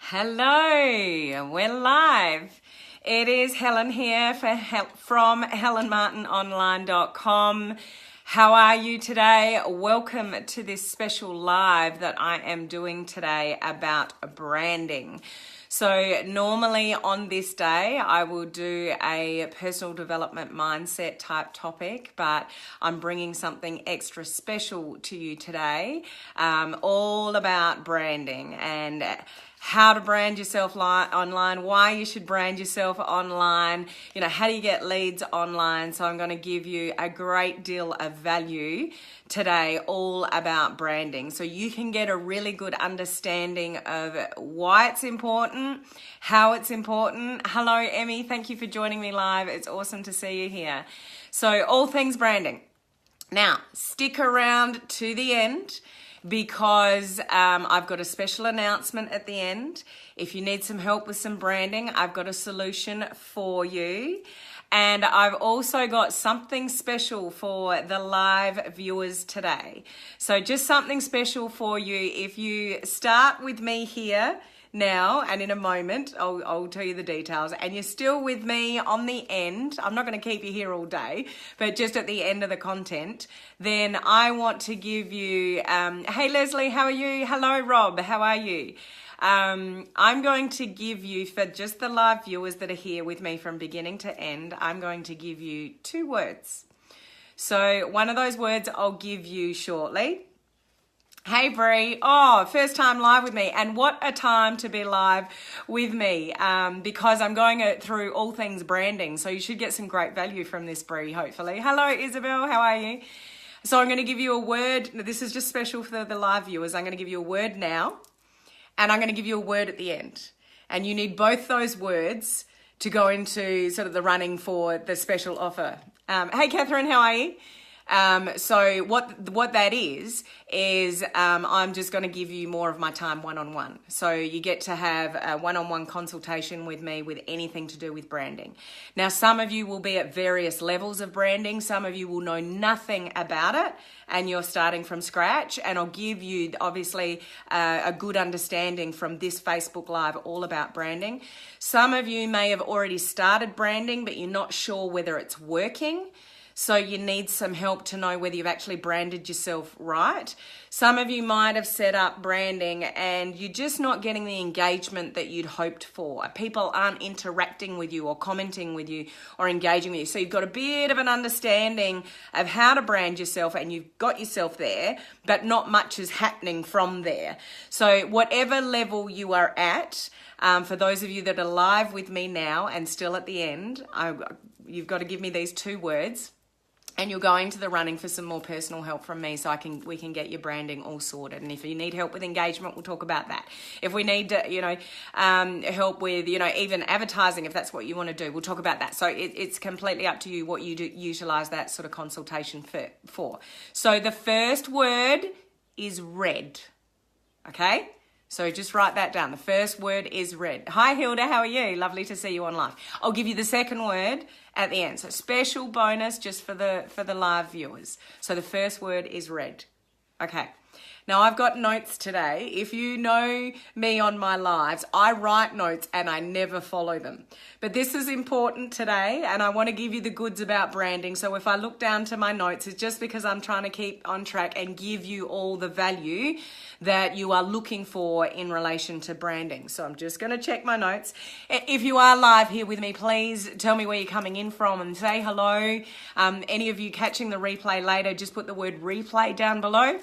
Hello, we're live. It is Helen here from helenmartinonline.com. How are you today? Welcome to this special live that I am doing today about branding. So normally on this day, I will do a personal development mindset type topic, but I'm bringing something extra special to you today, all about branding and how to brand yourself online, why you should brand yourself online, how do you get leads online. So I'm going to give you a great deal of value today all about branding. So you can get a really good understanding of why it's important, how it's important. Hello, Emmy. Thank you for joining me live. It's awesome to see you here. So all things branding. Now, stick around to the end, because I've got a special announcement at the end. If you need some help with some branding, I've got a solution for you. And I've also got something special for the live viewers today. So just something special for you. If you start with me here now, and in a moment, I'll tell you the details, and you're still with me on the end, I'm not going to keep you here all day, but just at the end of the content, then I want to give you, hey Leslie, how are you? Hello Rob, how are you? I'm going to give you, for just the live viewers that are here with me from beginning to end, I'm going to give you 2 words. So one of those words I'll give you shortly. Hey Bree, first time live with me, and what a time to be live with me, because I'm going through all things branding, so you should get some great value from this, Bree, hopefully. Hello Isabel, how are you? So I'm going to give you a word. This is just special for the live viewers. I'm going to give you a word now, and I'm going to give you a word at the end, and you need both those words to go into sort of the running for the special offer. Hey Catherine, how are you? So what that is I'm just going to give you more of my time one-on-one. So you get to have a one-on-one consultation with me with anything to do with branding. Now, some of you will be at various levels of branding. Some of you will know nothing about it and you're starting from scratch. And I'll give you, obviously, a good understanding from this Facebook Live all about branding. Some of you may have already started branding, but you're not sure whether it's working. So you need some help to know whether you've actually branded yourself right. Some of you might have set up branding and you're just not getting the engagement that you'd hoped for. People aren't interacting with you or commenting with you or engaging with you. So you've got a bit of an understanding of how to brand yourself and you've got yourself there, but not much is happening from there. So whatever level you are at, for those of you that are live with me now and still at the end, you've got to give me these 2 words. And you're going to the running for some more personal help from me, so we can get your branding all sorted. And if you need help with engagement, we'll talk about that. If we need to, help with, even advertising, if that's what you want to do, we'll talk about that. So it's completely up to you what you do, utilize that sort of consultation for. So the first word is red. Okay? So just write that down. The first word is red. Hi Hilda, how are you? Lovely to see you on live. I'll give you the second word at the end. So special bonus just for the live viewers. So the first word is red. Okay. Now I've got notes today. If you know me on my lives, I write notes and I never follow them. But this is important today and I want to give you the goods about branding. So if I look down to my notes, it's just because I'm trying to keep on track and give you all the value that you are looking for in relation to branding. So I'm just going to check my notes. If you are live here with me, please tell me where you're coming in from and say hello. Any of you catching the replay later, just put the word replay down below,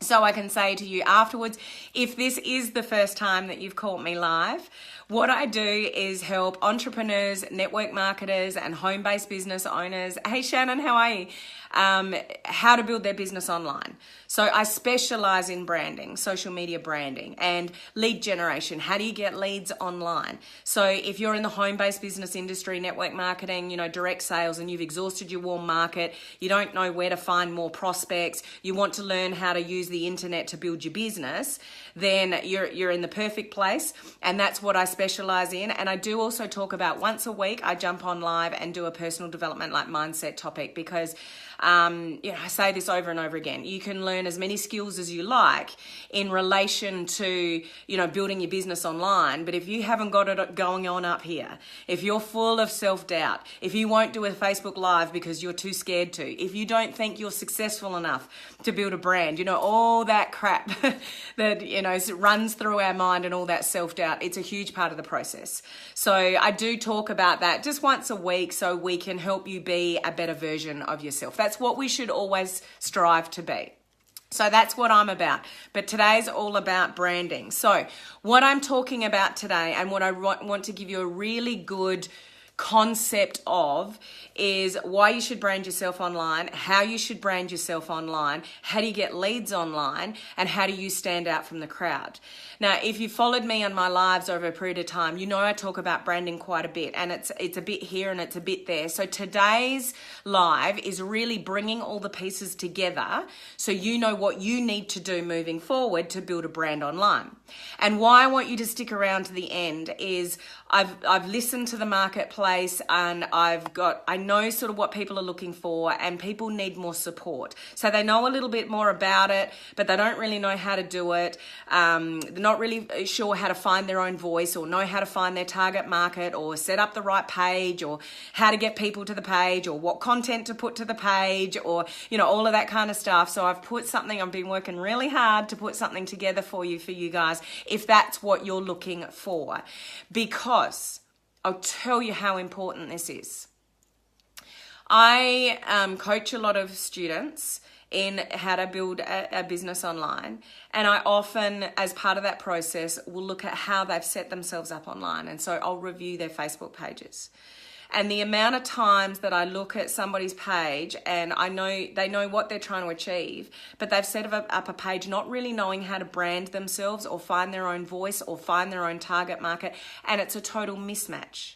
so I can say to you afterwards. If this is the first time that you've caught me live, what I do is help entrepreneurs, network marketers, and home-based business owners. Hey Shannon, how are you? How to build their business online. So I specialize in branding, social media branding, and lead generation. How do you get leads online? So if you're in the home-based business industry, network marketing, direct sales, and you've exhausted your warm market, you don't know where to find more prospects, you want to learn how to use the internet to build your business, then you're in the perfect place. And that's what I specialize in. And I do also talk about once a week, I jump on live and do a personal development like mindset topic, because I say this over and over again. You can learn as many skills as you like in relation to, building your business online. But if you haven't got it going on up here, if you're full of self-doubt, if you won't do a Facebook Live because you're too scared to, if you don't think you're successful enough to build a brand, all that crap that, runs through our mind and all that self-doubt, it's a huge part of the process. So I do talk about that just once a week so we can help you be a better version of yourself. That's what we should always strive to be. So that's what I'm about. But today's all about branding. So what I'm talking about today and what I want to give you a really good concept of is why you should brand yourself online, how you should brand yourself online, how do you get leads online, and how do you stand out from the crowd. Now, if you followed me on my lives over a period of time, I talk about branding quite a bit, and it's a bit here and it's a bit there. So today's live is really bringing all the pieces together so you know what you need to do moving forward to build a brand online. And why I want you to stick around to the end is I've listened to the marketplace, and I know sort of what people are looking for, and people need more support. So they know a little bit more about it, but they don't really know how to do it. They're not really sure how to find their own voice, or know how to find their target market, or set up the right page, or how to get people to the page, or what content to put to the page, or all of that kind of stuff. So I've been working really hard to put something together for you guys, if that's what you're looking for, because I'll tell you how important this is. I coach a lot of students in how to build a business online, and I often, as part of that process, will look at how they've set themselves up online, and so I'll review their Facebook pages. And the amount of times that I look at somebody's page and I know they know what they're trying to achieve, but they've set up a page not really knowing how to brand themselves or find their own voice or find their own target market, and it's a total mismatch.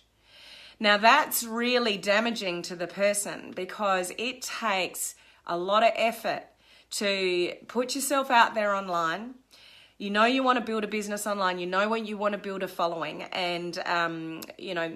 Now that's really damaging to the person, because it takes a lot of effort to put yourself out there online. You want to build a business online. When you want to build a following and,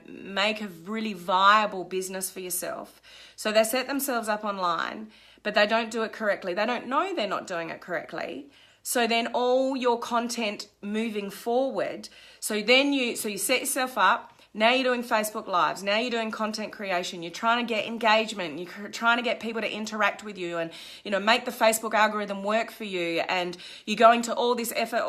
make a really viable business for yourself. So they set themselves up online, but they don't do it correctly. They don't know they're not doing it correctly. So then all your content moving forward, so you set yourself up. Now you're doing Facebook Lives. Now you're doing content creation. You're trying to get engagement. You're trying to get people to interact with you and, make the Facebook algorithm work for you. And you're going to all this effort,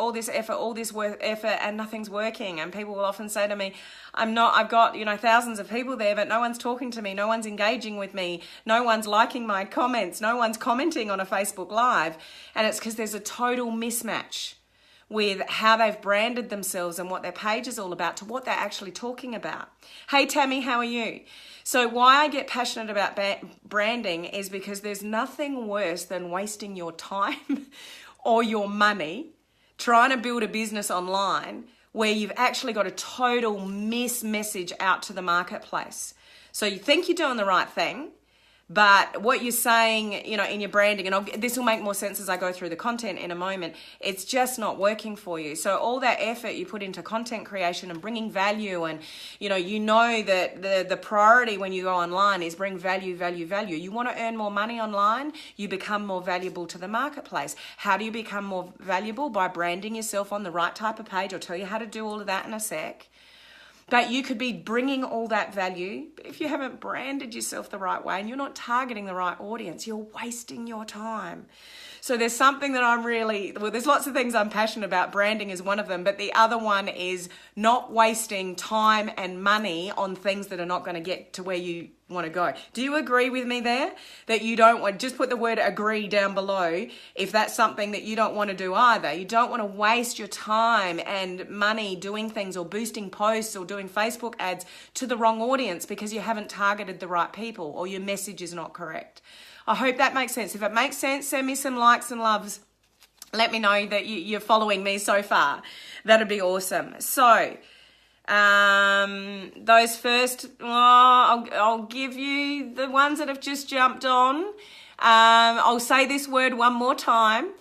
and nothing's working. And people will often say to me, I've got, thousands of people there, but no one's talking to me. No one's engaging with me. No one's liking my comments. No one's commenting on a Facebook Live. And it's because there's a total mismatch with how they've branded themselves and what their page is all about to what they're actually talking about. Hey Tammy, how are you? So why I get passionate about branding is because there's nothing worse than wasting your time or your money trying to build a business online where you've actually got a total message out to the marketplace. So you think you're doing the right thing, but what you're saying, in your branding, and this will make more sense as I go through the content in a moment, it's just not working for you. So all that effort you put into content creation and bringing value, and that the priority when you go online is bring value. You want to earn more money online, you become more valuable to the marketplace. How do you become more valuable? By branding yourself on the right type of page. I'll tell you how to do all of that in a sec. But you could be bringing all that value, but if you haven't branded yourself the right way and you're not targeting the right audience, you're wasting your time. So there's something that there's lots of things I'm passionate about. Branding is one of them, but the other one is not wasting time and money on things that are not going to get to where you want to go. Do you agree with me there? That you don't want, just put the word agree down below if that's something that you don't want to do either. You don't want to waste your time and money doing things or boosting posts or doing Facebook ads to the wrong audience because you haven't targeted the right people or your message is not correct. I hope that makes sense. If it makes sense, send me some likes and loves. Let me know that you're following me so far. That'd be awesome. So those first, I'll give you the ones that have just jumped on. I'll say this word one more time.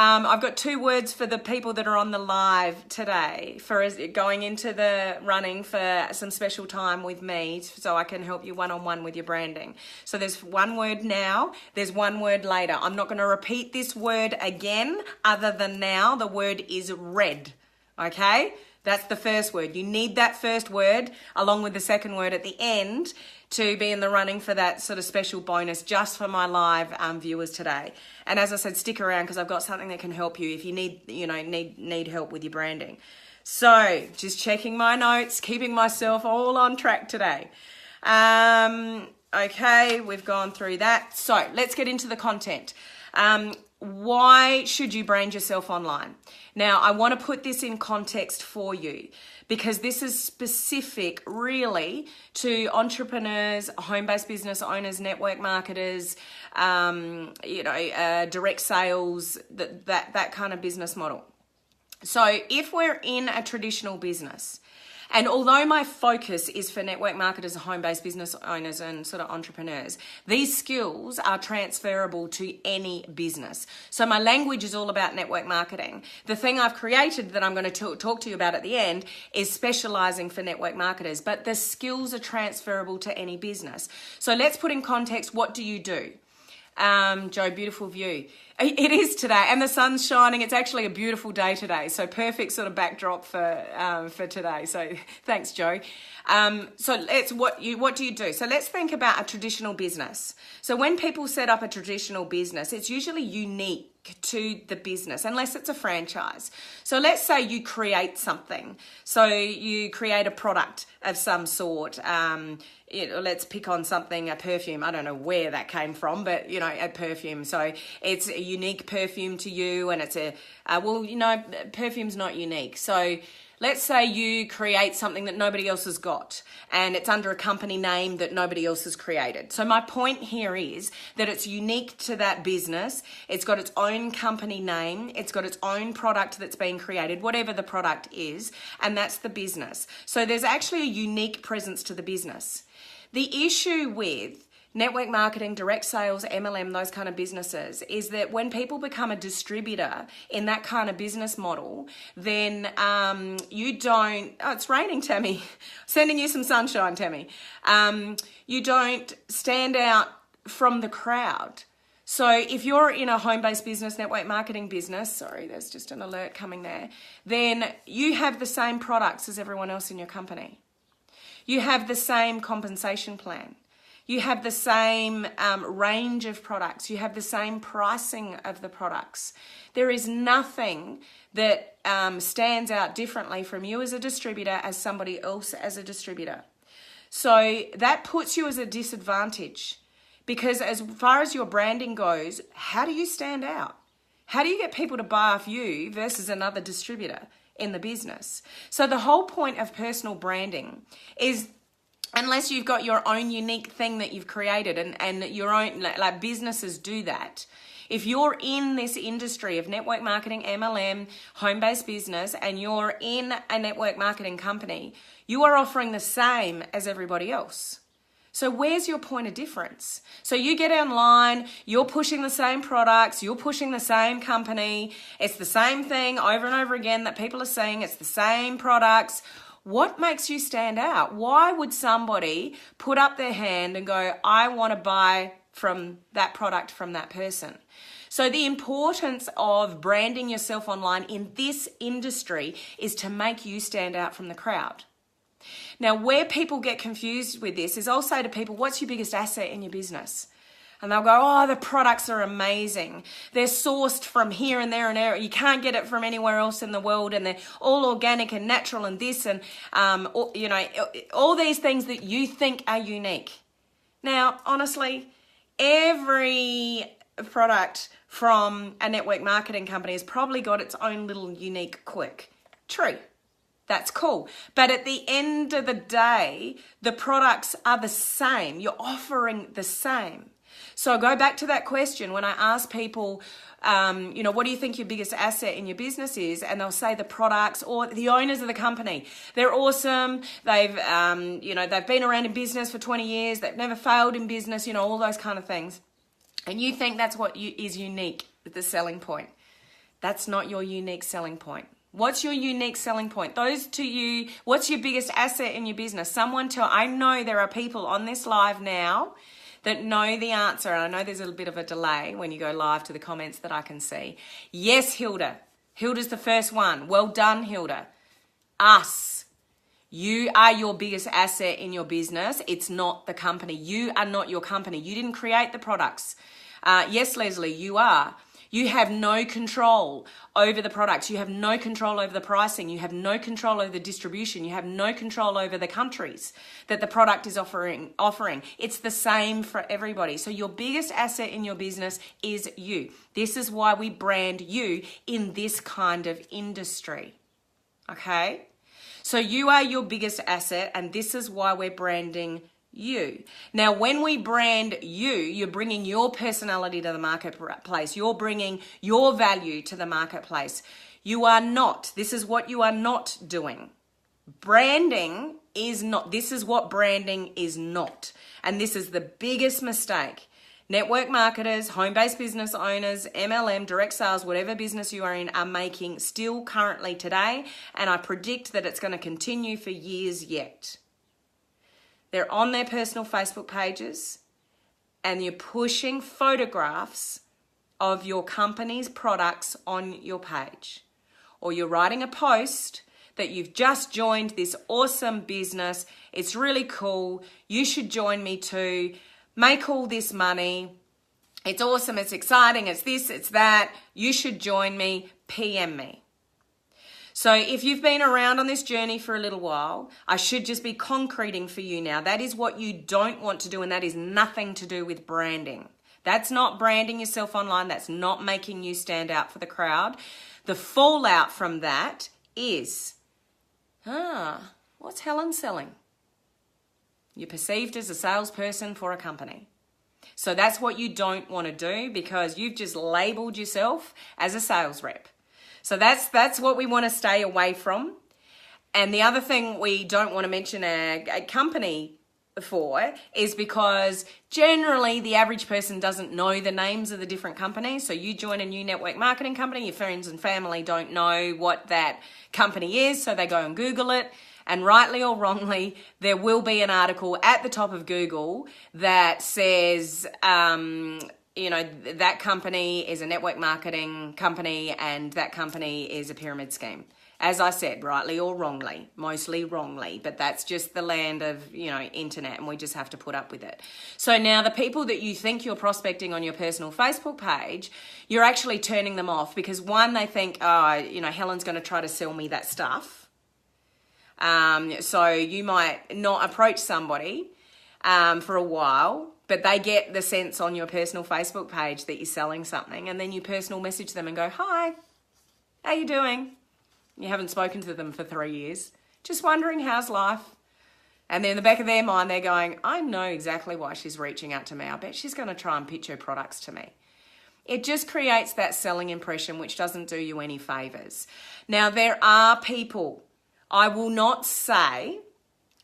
I've got 2 words for the people that are on the live today for going into the running for some special time with me so I can help you one-on-one with your branding. So there's 1 word now, there's 1 word later. I'm not going to repeat this word again other than now. The word is red, okay? That's the first word. You need that first word along with the second word at the end to be in the running for that sort of special bonus just for my live viewers today. And as I said, stick around because I've got something that can help you if you need help with your branding. So just checking my notes, keeping myself all on track today. Okay, we've gone through that. So let's get into the content. Why should you brand yourself online? Now, I want to put this in context for you because this is specific really to entrepreneurs, home-based business owners, network marketers, direct sales, that kind of business model. So if we're in a traditional business, and although my focus is for network marketers, home-based business owners and sort of entrepreneurs, these skills are transferable to any business. So my language is all about network marketing. The thing I've created that I'm going to talk to you about at the end is specializing for network marketers, but the skills are transferable to any business. So let's put in context, what do you do? Joe, beautiful view. It is today, and the sun's shining. It's actually a beautiful day today, so perfect sort of backdrop for today. So thanks, Joe. So what do you do? So let's think about a traditional business. So when people set up a traditional business, it's usually unique to the business unless it's a franchise. So let's say you create something. So you create a product of some sort. Let's pick on something, a perfume. I don't know where that came from, but a perfume. So it's a unique perfume to you, and it's perfume's not unique. So let's say you create something that nobody else has got, and it's under a company name that nobody else has created. So my point here is that it's unique to that business. It's got its own company name. It's got its own product that's being created, whatever the product is, and that's the business. So there's actually a unique presence to the business. The issue with network marketing, direct sales, MLM, those kind of businesses is that when people become a distributor in that kind of business model, then you don't, it's raining, Tammy, sending you some sunshine, Tammy. You don't stand out from the crowd. So if you're in a home-based business, network marketing business, sorry, there's just an alert coming there, then you have the same products as everyone else in your company. You have the same compensation plan. You have the same range of products. You have the same pricing of the products. There is nothing that stands out differently from you as a distributor as somebody else as a distributor. So that puts you as a disadvantage because as far as your branding goes, how do you stand out? How do you get people to buy off you versus another distributor in the business? So the whole point of personal branding is, unless you've got your own unique thing that you've created and your own, like businesses do that. If you're in this industry of network marketing, MLM, home-based business, and you're in a network marketing company, you are offering the same as everybody else. So where's your point of difference? So you get online, you're pushing the same products, you're pushing the same company, it's the same thing over and over again that people are saying, it's the same products. What makes you stand out? Why would somebody put up their hand and go, I want to buy from that product from that person? So the importance of branding yourself online in this industry is to make you stand out from the crowd. Now, where people get confused with this is I'll say to people, what's your biggest asset in your business? And they'll go, oh, the products are amazing. They're sourced from here and there and there. You can't get it from anywhere else in the world. And they're all organic and natural and this and, all these things that you think are unique. Now, honestly, every product from a network marketing company has probably got its own little unique quirk. True. That's cool. But at the end of the day, the products are the same. You're offering the same. So go back to that question when I ask people, what do you think your biggest asset in your business is? And they'll say the products or the owners of the company. They're awesome. They've been around in business for 20 years. They've never failed in business, all those kind of things. And you think that's what is unique with the selling point. That's not your unique selling point. What's your unique selling point? Those to you, what's your biggest asset in your business? I know there are people on this live now that know the answer. And I know there's a bit of a delay when you go live to the comments that I can see. Yes, Hilda. Hilda's the first one. Well done, Hilda. Us. You are your biggest asset in your business. It's not the company. You are not your company. You didn't create the products. Yes, Leslie, you are. You have no control over the products. You have no control over the pricing. You have no control over the distribution. You have no control over the countries that the product is offering. It's the same for everybody. So your biggest asset in your business is you. This is why we brand you in this kind of industry. Okay? So you are your biggest asset, and this is why we're branding you. Now, when we brand you, you're bringing your personality to the marketplace. You're bringing your value to the marketplace. You are not. This is what you are not doing. Branding is not. This is what branding is not. And this is the biggest mistake. Network marketers, home-based business owners, MLM, direct sales, whatever business you are in, are making still currently today. And I predict that it's going to continue for years yet. They're on their personal Facebook pages and you're pushing photographs of your company's products on your page. Or you're writing a post that you've just joined this awesome business. It's really cool. You should join me too. Make all this money. It's awesome. It's exciting. It's this, it's that. You should join me. PM me. So if you've been around on this journey for a little while, I should just be concreting for you now. That is what you don't want to do, and that is nothing to do with branding. That's not branding yourself online. That's not making you stand out for the crowd. The fallout from that is, what's Helen selling? You're perceived as a salesperson for a company. So that's what you don't want to do, because you've just labeled yourself as a sales rep. So that's what we want to stay away from. And the other thing we don't want to mention a company for is because generally the average person doesn't know the names of the different companies. So you join a new network marketing company, your friends and family don't know what that company is, so they go and Google it. And rightly or wrongly, there will be an article at the top of Google that says, that company is a network marketing company and that company is a pyramid scheme. As I said, rightly or wrongly, mostly wrongly, but that's just the land of, internet, and we just have to put up with it. So now the people that you think you're prospecting on your personal Facebook page, you're actually turning them off because one, they think, Helen's going to try to sell me that stuff. So you might not approach somebody for a while, but they get the sense on your personal Facebook page that you're selling something, and then you personal message them and go, hi, how you doing? You haven't spoken to them for 3 years. Just wondering, how's life? And then in the back of their mind, they're going, I know exactly why she's reaching out to me. I bet she's going to try and pitch her products to me. It just creates that selling impression, which doesn't do you any favors. Now, there are people, I will not say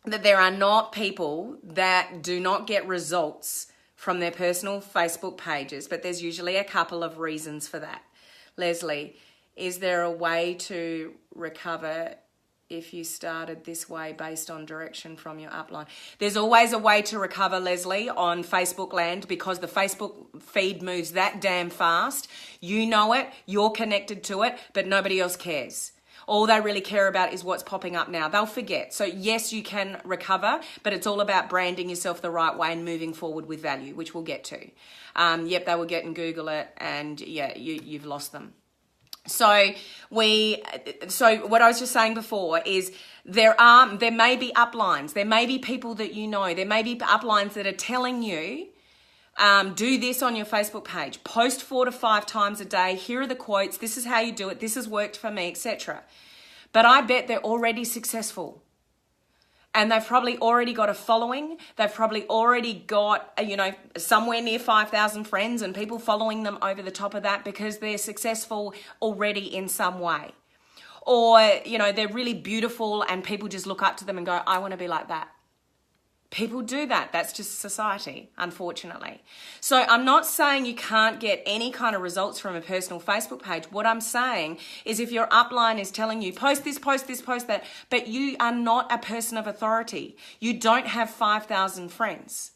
that there are not people that do not get results from their personal Facebook pages, but there's usually a couple of reasons for that. Leslie, is there a way to recover if you started this way based on direction from your upline? There's always a way to recover, Leslie, on Facebook land, because the Facebook feed moves that damn fast. You know it, you're connected to it, but nobody else cares. All they really care about is what's popping up now. They'll forget. So yes, you can recover, but it's all about branding yourself the right way and moving forward with value, which we'll get to. They will get and Google it, and you've lost them. So what I was just saying before is there may be uplines, there may be people that you know, there may be uplines that are telling you, do this on your Facebook page, post 4 to 5 times a day, here are the quotes, this is how you do it, this has worked for me, etc. But I bet they're already successful. And they've probably already got a following. They've probably already got, somewhere near 5,000 friends and people following them over the top of that because they're successful already in some way. Or, they're really beautiful and people just look up to them and go, I want to be like that. People do that. That's just society, unfortunately. So I'm not saying you can't get any kind of results from a personal Facebook page. What I'm saying is if your upline is telling you, post this, post this, post that, but you are not a person of authority, you don't have 5,000 friends,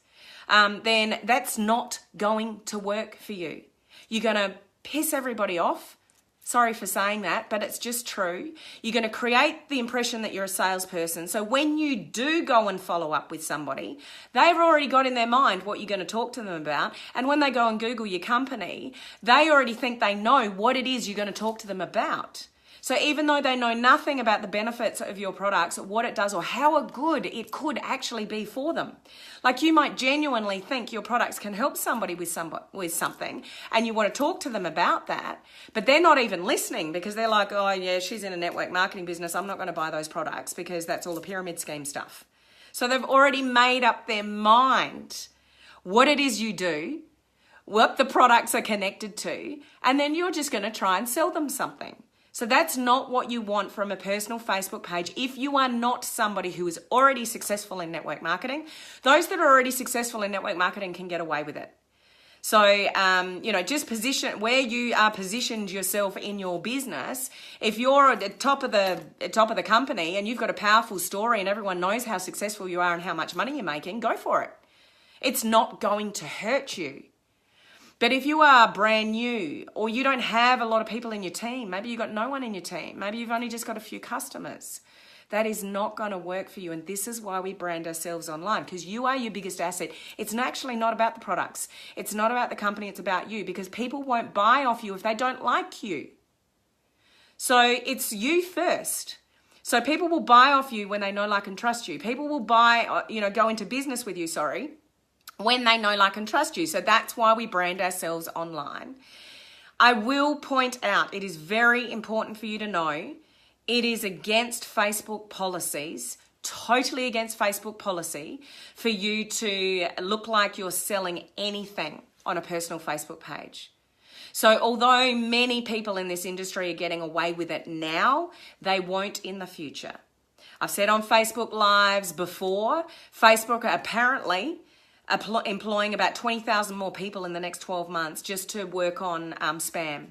then that's not going to work for you. You're going to piss everybody off. Sorry for saying that, but it's just true. You're going to create the impression that you're a salesperson. So when you do go and follow up with somebody, they've already got in their mind what you're going to talk to them about. And when they go and Google your company, they already think they know what it is you're going to talk to them about. So even though they know nothing about the benefits of your products, what it does, or how good it could actually be for them. Like you might genuinely think your products can help somebody with something, and you want to talk to them about that, but they're not even listening because they're like, oh yeah, she's in a network marketing business. I'm not going to buy those products because that's all the pyramid scheme stuff. So they've already made up their mind what it is you do, what the products are connected to, and then you're just going to try and sell them something. So that's not what you want from a personal Facebook page if you are not somebody who is already successful in network marketing. Those that are already successful in network marketing can get away with it. So, just position where you are positioned yourself in your business. If you're at the top of the company and you've got a powerful story and everyone knows how successful you are and how much money you're making, go for it. It's not going to hurt you. But if you are brand new or you don't have a lot of people in your team, maybe you've got no one in your team, maybe you've only just got a few customers, that is not going to work for you. And this is why we brand ourselves online, because you are your biggest asset. It's actually not about the products. It's not about the company. It's about you, because people won't buy off you if they don't like you. So it's you first. So people will buy off you when they know, like, and trust you. People will go into business with you, when they know, like, and trust you. So that's why we brand ourselves online. I will point out, it is very important for you to know, it is against Facebook policies, totally against Facebook policy, for you to look like you're selling anything on a personal Facebook page. So although many people in this industry are getting away with it now, they won't in the future. I've said on Facebook Lives before, Facebook are apparently employing about 20,000 more people in the next 12 months just to work on spam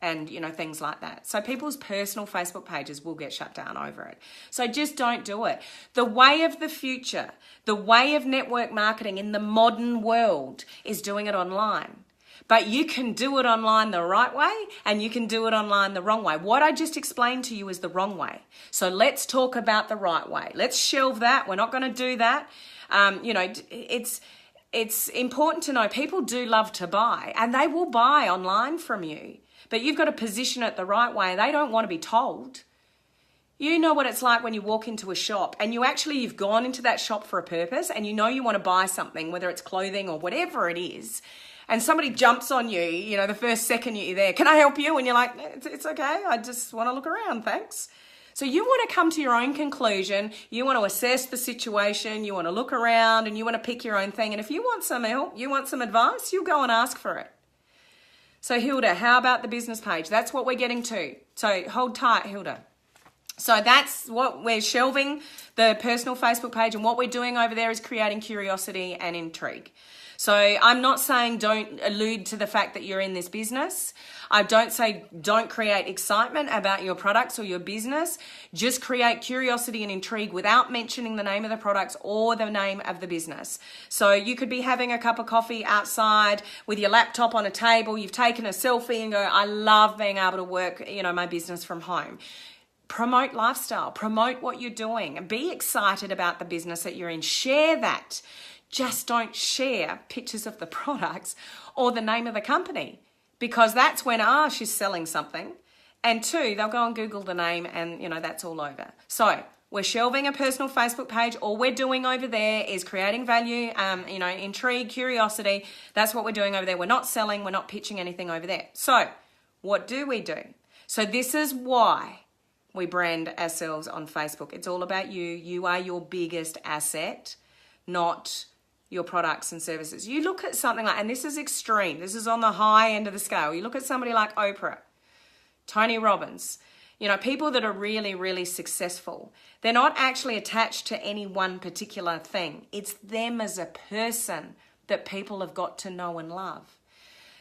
and, things like that. So people's personal Facebook pages will get shut down over it. So just don't do it. The way of the future, the way of network marketing in the modern world is doing it online. But you can do it online the right way and you can do it online the wrong way. What I just explained to you is the wrong way. So let's talk about the right way. Let's shelve that. We're not going to do that. It's important to know people do love to buy, and they will buy online from you, but you've got to position it the right way. They don't want to be told. You know what it's like when you walk into a shop and you've gone into that shop for a purpose and you know you want to buy something, whether it's clothing or whatever it is, and somebody jumps on you, the first second you're there, can I help you? And you're like, it's okay, I just want to look around, thanks. So you want to come to your own conclusion, you want to assess the situation, you want to look around and you want to pick your own thing. And if you want some help, you want some advice, you'll go and ask for it. So Hilda, how about the business page? That's what we're getting to. So hold tight, Hilda. So that's what we're shelving, the personal Facebook page, and what we're doing over there is creating curiosity and intrigue. So I'm not saying don't allude to the fact that you're in this business. I don't say don't create excitement about your products or your business. Just create curiosity and intrigue without mentioning the name of the products or the name of the business. So you could be having a cup of coffee outside with your laptop on a table. You've taken a selfie and go, I love being able to work, my business from home. Promote lifestyle, promote what you're doing, and be excited about the business that you're in. Share that. Just don't share pictures of the products or the name of the company, because that's when, she's selling something. And two, they'll go and Google the name and, that's all over. So we're shelving a personal Facebook page. All we're doing over there is creating value, intrigue, curiosity. That's what we're doing over there. We're not selling. We're not pitching anything over there. So what do we do? So this is why we brand ourselves on Facebook. It's all about you. You are your biggest asset, not your products and services. You look at something like, and this is extreme, this is on the high end of the scale. You look at somebody like Oprah, Tony Robbins. You know, people that are really, really successful, they're not actually attached to any one particular thing. It's them as a person that people have got to know and love.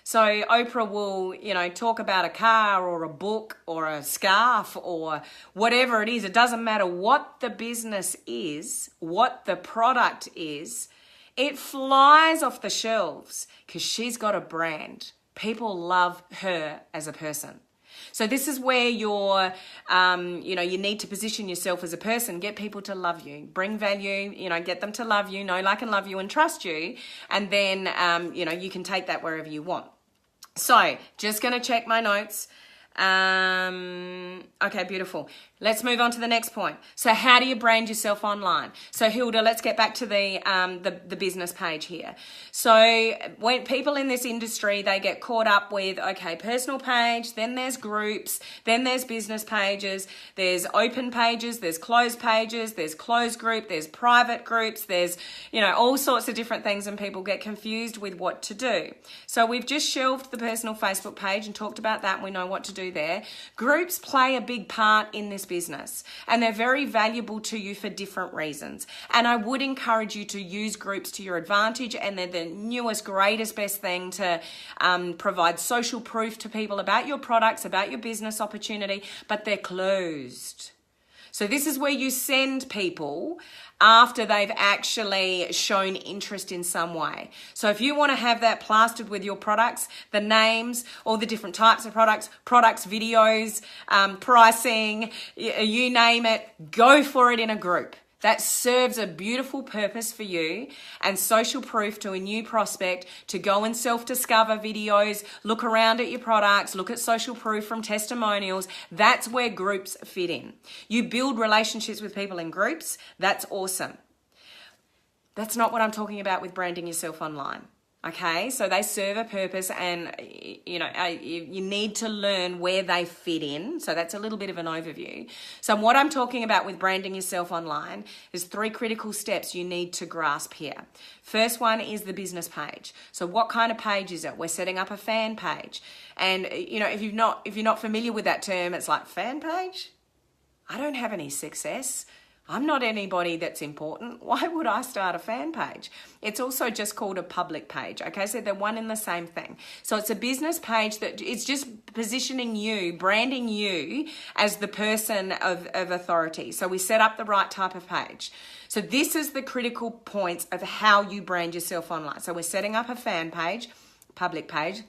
So Oprah will, you know, talk about a car or a book or a scarf or whatever it is. It doesn't matter what the business is, what the product is. It flies off the shelves because she's got a brand. People love her as a person. So this is where you're, you need to position yourself as a person, get people to love you, bring value, get them to love you, know, like, and love you and trust you. And then, you can take that wherever you want. So just going to check my notes. Okay, beautiful. Let's move on to the next point. So how do you brand yourself online? So Hilda, let's get back to the business page here. So when people in this industry, they get caught up with, okay, personal page, then there's groups, then there's business pages, there's open pages, there's closed pages, there's closed group, there's private groups, there's, all sorts of different things, and people get confused with what to do. So we've just shelved the personal Facebook page and talked about that, and we know what to do there. Groups play a big part in this business, and they're very valuable to you for different reasons. And I would encourage you to use groups to your advantage, and they're the newest, greatest, best thing to provide social proof to people about your products, about your business opportunity, but they're closed. So this is where you send people after they've actually shown interest in some way. So if you want to have that plastered with your products, the names, all the different types of products, videos, pricing, you name it, go for it in a group. That serves a beautiful purpose for you and social proof to a new prospect to go and self-discover videos, look around at your products, look at social proof from testimonials. That's where groups fit in. You build relationships with people in groups. That's awesome. That's not what I'm talking about with branding yourself online. Okay, so they serve a purpose, and you need to learn where they fit in. So that's a little bit of an overview. So what I'm talking about with branding yourself online is 3 critical steps you need to grasp here. First one is the business page. So what kind of page is it? We're setting up a fan page, and if you're not familiar with that term, it's like, fan page? I don't have any success. I'm not anybody that's important. Why would I start a fan page? It's also just called a public page. Okay, so they're one and the same thing. So it's a business page that it's just positioning you, branding you as the person of authority. So we set up the right type of page. So this is the critical points of how you brand yourself online. So we're setting up a fan page, public page.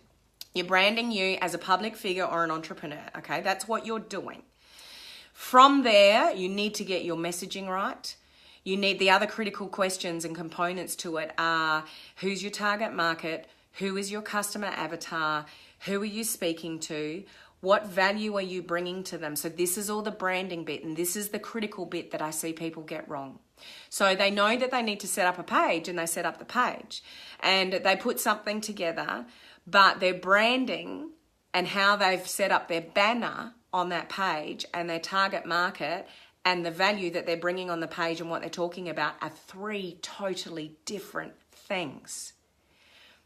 You're branding you as a public figure or an entrepreneur. Okay, that's what you're doing. From there, you need to get your messaging right. You need the other critical questions and components to it are, who's your target market? Who is your customer avatar? Who are you speaking to? What value are you bringing to them? So this is all the branding bit, and this is the critical bit that I see people get wrong. So they know that they need to set up a page, and they set up the page, and they put something together, but their branding and how they've set up their banner on that page and their target market and the value that they're bringing on the page and what they're talking about are 3 totally different things.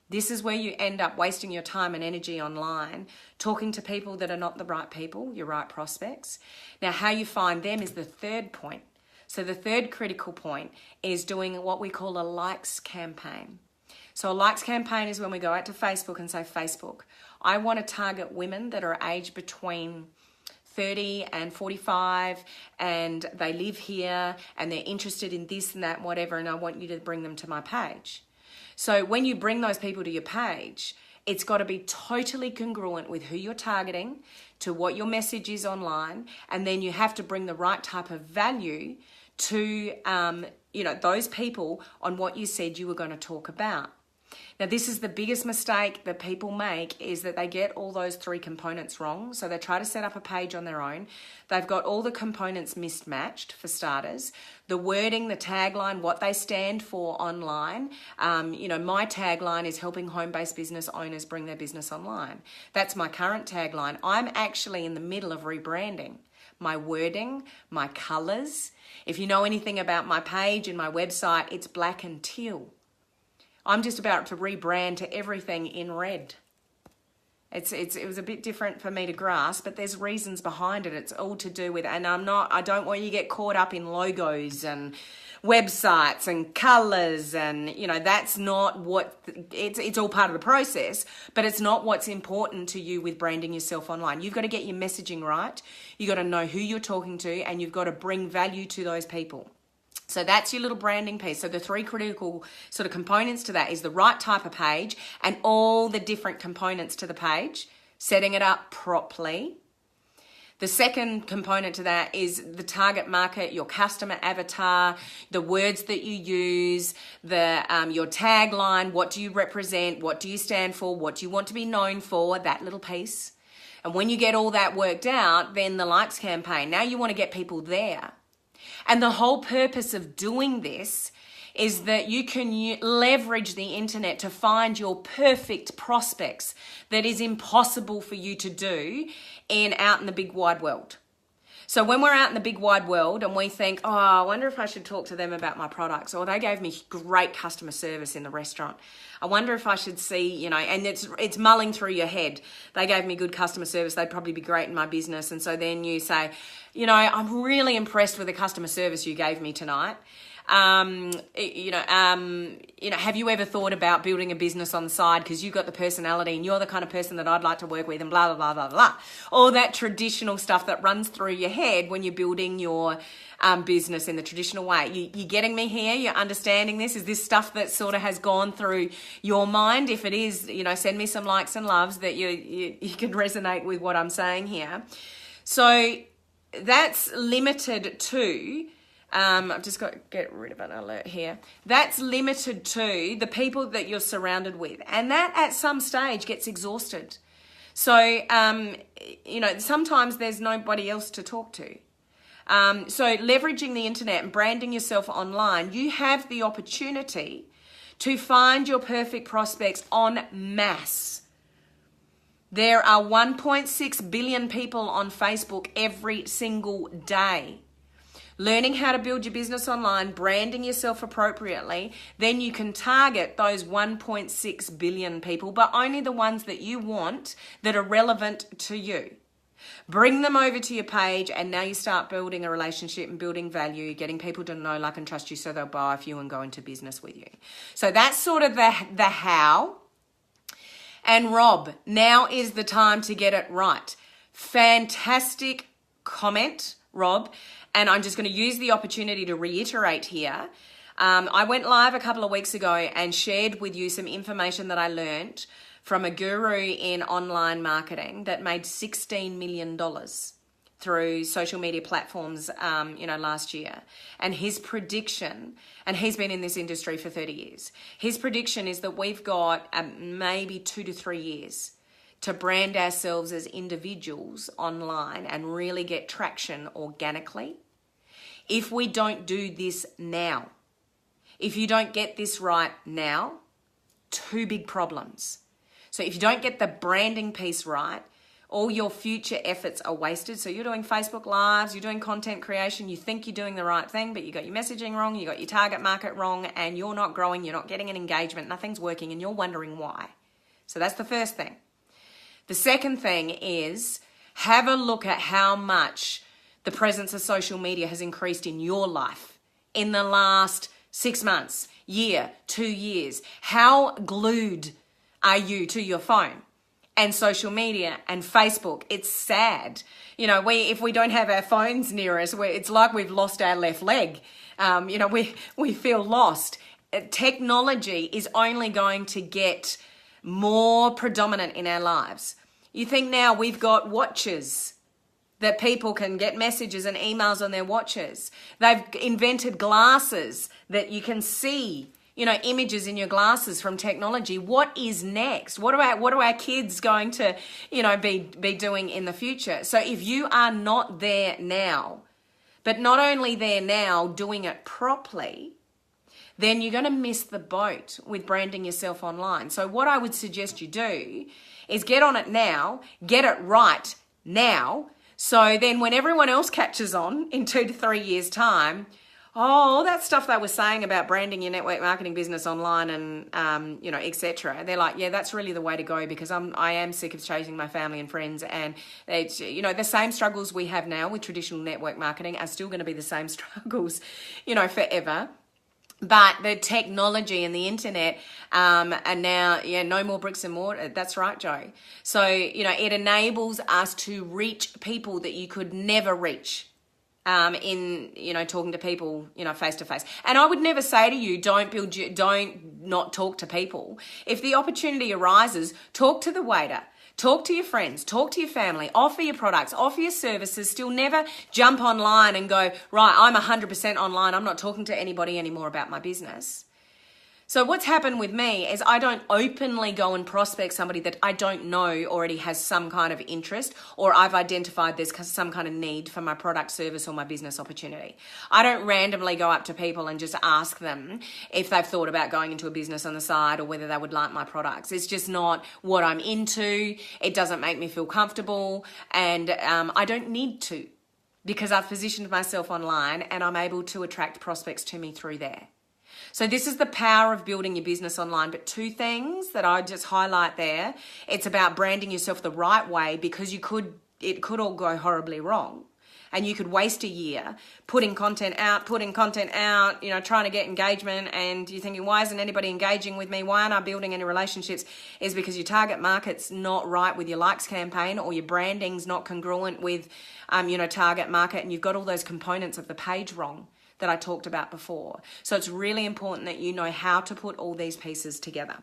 This is where you end up wasting your time and energy online, talking to people that are not the right people, your right prospects. Now, how you find them is the third point. So the third critical point is doing what we call a likes campaign. So a likes campaign is when we go out to Facebook and say, Facebook, I want to target women that are aged between 30 and 45, and they live here and they're interested in this and that and whatever, and I want you to bring them to my page. So when you bring those people to your page, it's got to be totally congruent with who you're targeting, to what your message is online, and then you have to bring the right type of value to those people on what you said you were going to talk about. Now, this is the biggest mistake that people make, is that they get all those 3 components wrong. So they try to set up a page on their own. They've got all the components mismatched, for starters. The wording, the tagline, what they stand for online. My tagline is helping home-based business owners bring their business online. That's my current tagline. I'm actually in the middle of rebranding my wording, my colors. If you know anything about my page and my website, it's black and teal. I'm just about to rebrand to everything in red. It was a bit different for me to grasp, but there's reasons behind it. It's all to do with, and I don't want you to get caught up in logos and websites and colors, and that's not what it's all part of the process, but it's not what's important to you with branding yourself online. You've got to get your messaging right. You've got to know who you're talking to, and you've got to bring value to those people. So that's your little branding piece. So the 3 critical sort of components to that is the right type of page and all the different components to the page, setting it up properly. The second component to that is the target market, your customer avatar, the words that you use, your tagline, what do you represent, what do you stand for, what do you want to be known for, that little piece. And when you get all that worked out, then the likes campaign. Now you want to get people there. And the whole purpose of doing this is that you can leverage the internet to find your perfect prospects that is impossible for you to do out in the big wide world. So when we're out in the big wide world and we think, oh, I wonder if I should talk to them about my products, or they gave me great customer service in the restaurant. I wonder if I should see, and it's mulling through your head. They gave me good customer service. They'd probably be great in my business. And so then you say, I'm really impressed with the customer service you gave me tonight. Have you ever thought about building a business on the side because you've got the personality and you're the kind of person that I'd like to work with, and blah, blah, blah, blah, blah. All that traditional stuff that runs through your head when you're building your business in the traditional way. You getting me here? You're understanding this? Is this stuff that sort of has gone through your mind? If it is, send me some likes and loves that you can resonate with what I'm saying here. So that's limited to... I've just got to get rid of an alert here. That's limited to the people that you're surrounded with. And that at some stage gets exhausted. So, sometimes there's nobody else to talk to. So leveraging the internet and branding yourself online, you have the opportunity to find your perfect prospects en masse. There are 1.6 billion people on Facebook every single day. Learning how to build your business online, branding yourself appropriately, then you can target those 1.6 billion people, but only the ones that you want that are relevant to you. Bring them over to your page, and now you start building a relationship and building value, getting people to know, like, and trust you so they'll buy off you and go into business with you. So that's sort of the how. And Rob, now is the time to get it right. Fantastic comment, Rob. And I'm just going to use the opportunity to reiterate here. I went live a couple of weeks ago and shared with you some information that I learned from a guru in online marketing that made $16 million through social media platforms, last year. And his prediction, and he's been in this industry for 30 years, his prediction is that we've got maybe 2 to 3 years to brand ourselves as individuals online and really get traction organically. If we don't do this now, if you don't get this right now, 2 big problems. So if you don't get the branding piece right, all your future efforts are wasted. So you're doing Facebook Lives, you're doing content creation, you think you're doing the right thing, but you got your messaging wrong, you got your target market wrong, and you're not growing, you're not getting an engagement, nothing's working, and you're wondering why. So that's the first thing. The second thing is have a look at how much the presence of social media has increased in your life in the last 6 months, year, 2 years. How glued are you to your phone and social media and Facebook? It's sad. If we don't have our phones near us, it's like we've lost our left leg. We feel lost. Technology is only going to get more predominant in our lives. You think now we've got watches that people can get messages and emails on their watches. They've invented glasses that you can see, images in your glasses from technology. What is next? What are our kids going to, be doing in the future? So if you are not there now, but not only there now, doing it properly, then you're going to miss the boat with branding yourself online. So what I would suggest you do is get on it now, get it right now. So then when everyone else catches on in 2 to 3 years' time, oh, all that stuff they were saying about branding your network marketing business online and, etc. They're like, yeah, that's really the way to go, because I am sick of chasing my family and friends. And it's, the same struggles we have now with traditional network marketing are still going to be the same struggles, forever. But the technology and the internet, and now, no more bricks and mortar. That's right, Joe. So, it enables us to reach people that you could never reach in talking to people face to face. And I would never say to you, don't not talk to people. If the opportunity arises, talk to the waiter, talk to your friends, talk to your family, offer your products, offer your services. Still never jump online and go, right, I'm 100% online, I'm not talking to anybody anymore about my business. So what's happened with me is I don't openly go and prospect somebody that I don't know already has some kind of interest, or I've identified there's some kind of need for my product, service, or my business opportunity. I don't randomly go up to people and just ask them if they've thought about going into a business on the side or whether they would like my products. It's just not what I'm into. It doesn't make me feel comfortable, and I don't need to, because I've positioned myself online and I'm able to attract prospects to me through there. So this is the power of building your business online. But two things that I just highlight there. It's about branding yourself the right way, because it could all go horribly wrong. And you could waste a year putting content out, trying to get engagement, and you're thinking, why isn't anybody engaging with me? Why aren't I building any relationships? Is because your target market's not right with your likes campaign, or your branding's not congruent with, target market, and you've got all those components of the page wrong that I talked about before. So it's really important that you know how to put all these pieces together.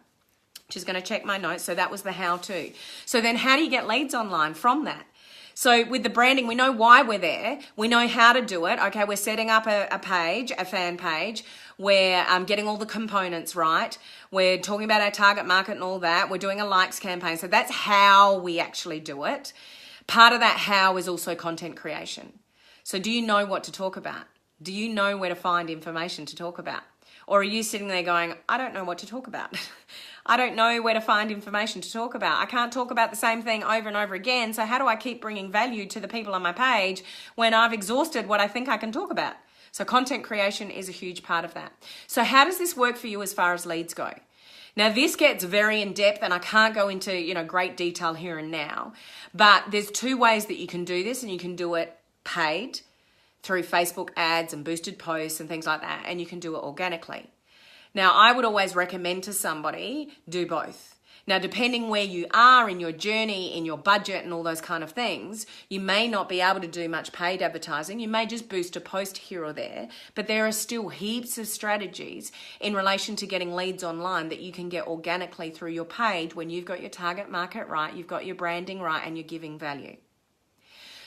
Just going to check my notes. So that was the how to. So then how do you get leads online from that? So with the branding, we know why we're there. We know how to do it. Okay, we're setting up a page, a fan page. We're getting all the components right. We're talking about our target market and all that. We're doing a likes campaign. So that's how we actually do it. Part of that how is also content creation. So do you know what to talk about? Do you know where to find information to talk about? Or are you sitting there going, I don't know what to talk about. I don't know where to find information to talk about. I can't talk about the same thing over and over again. So how do I keep bringing value to the people on my page when I've exhausted what I think I can talk about? So content creation is a huge part of that. So how does this work for you as far as leads go? Now this gets very in depth, and I can't go into great detail here and now. But there's two ways that you can do this, and you can do it paid through Facebook ads and boosted posts and things like that, and you can do it organically. Now, I would always recommend to somebody, do both. Now, depending where you are in your journey, in your budget and all those kind of things, you may not be able to do much paid advertising. You may just boost a post here or there, but there are still heaps of strategies in relation to getting leads online that you can get organically through your page when you've got your target market right, you've got your branding right, and you're giving value.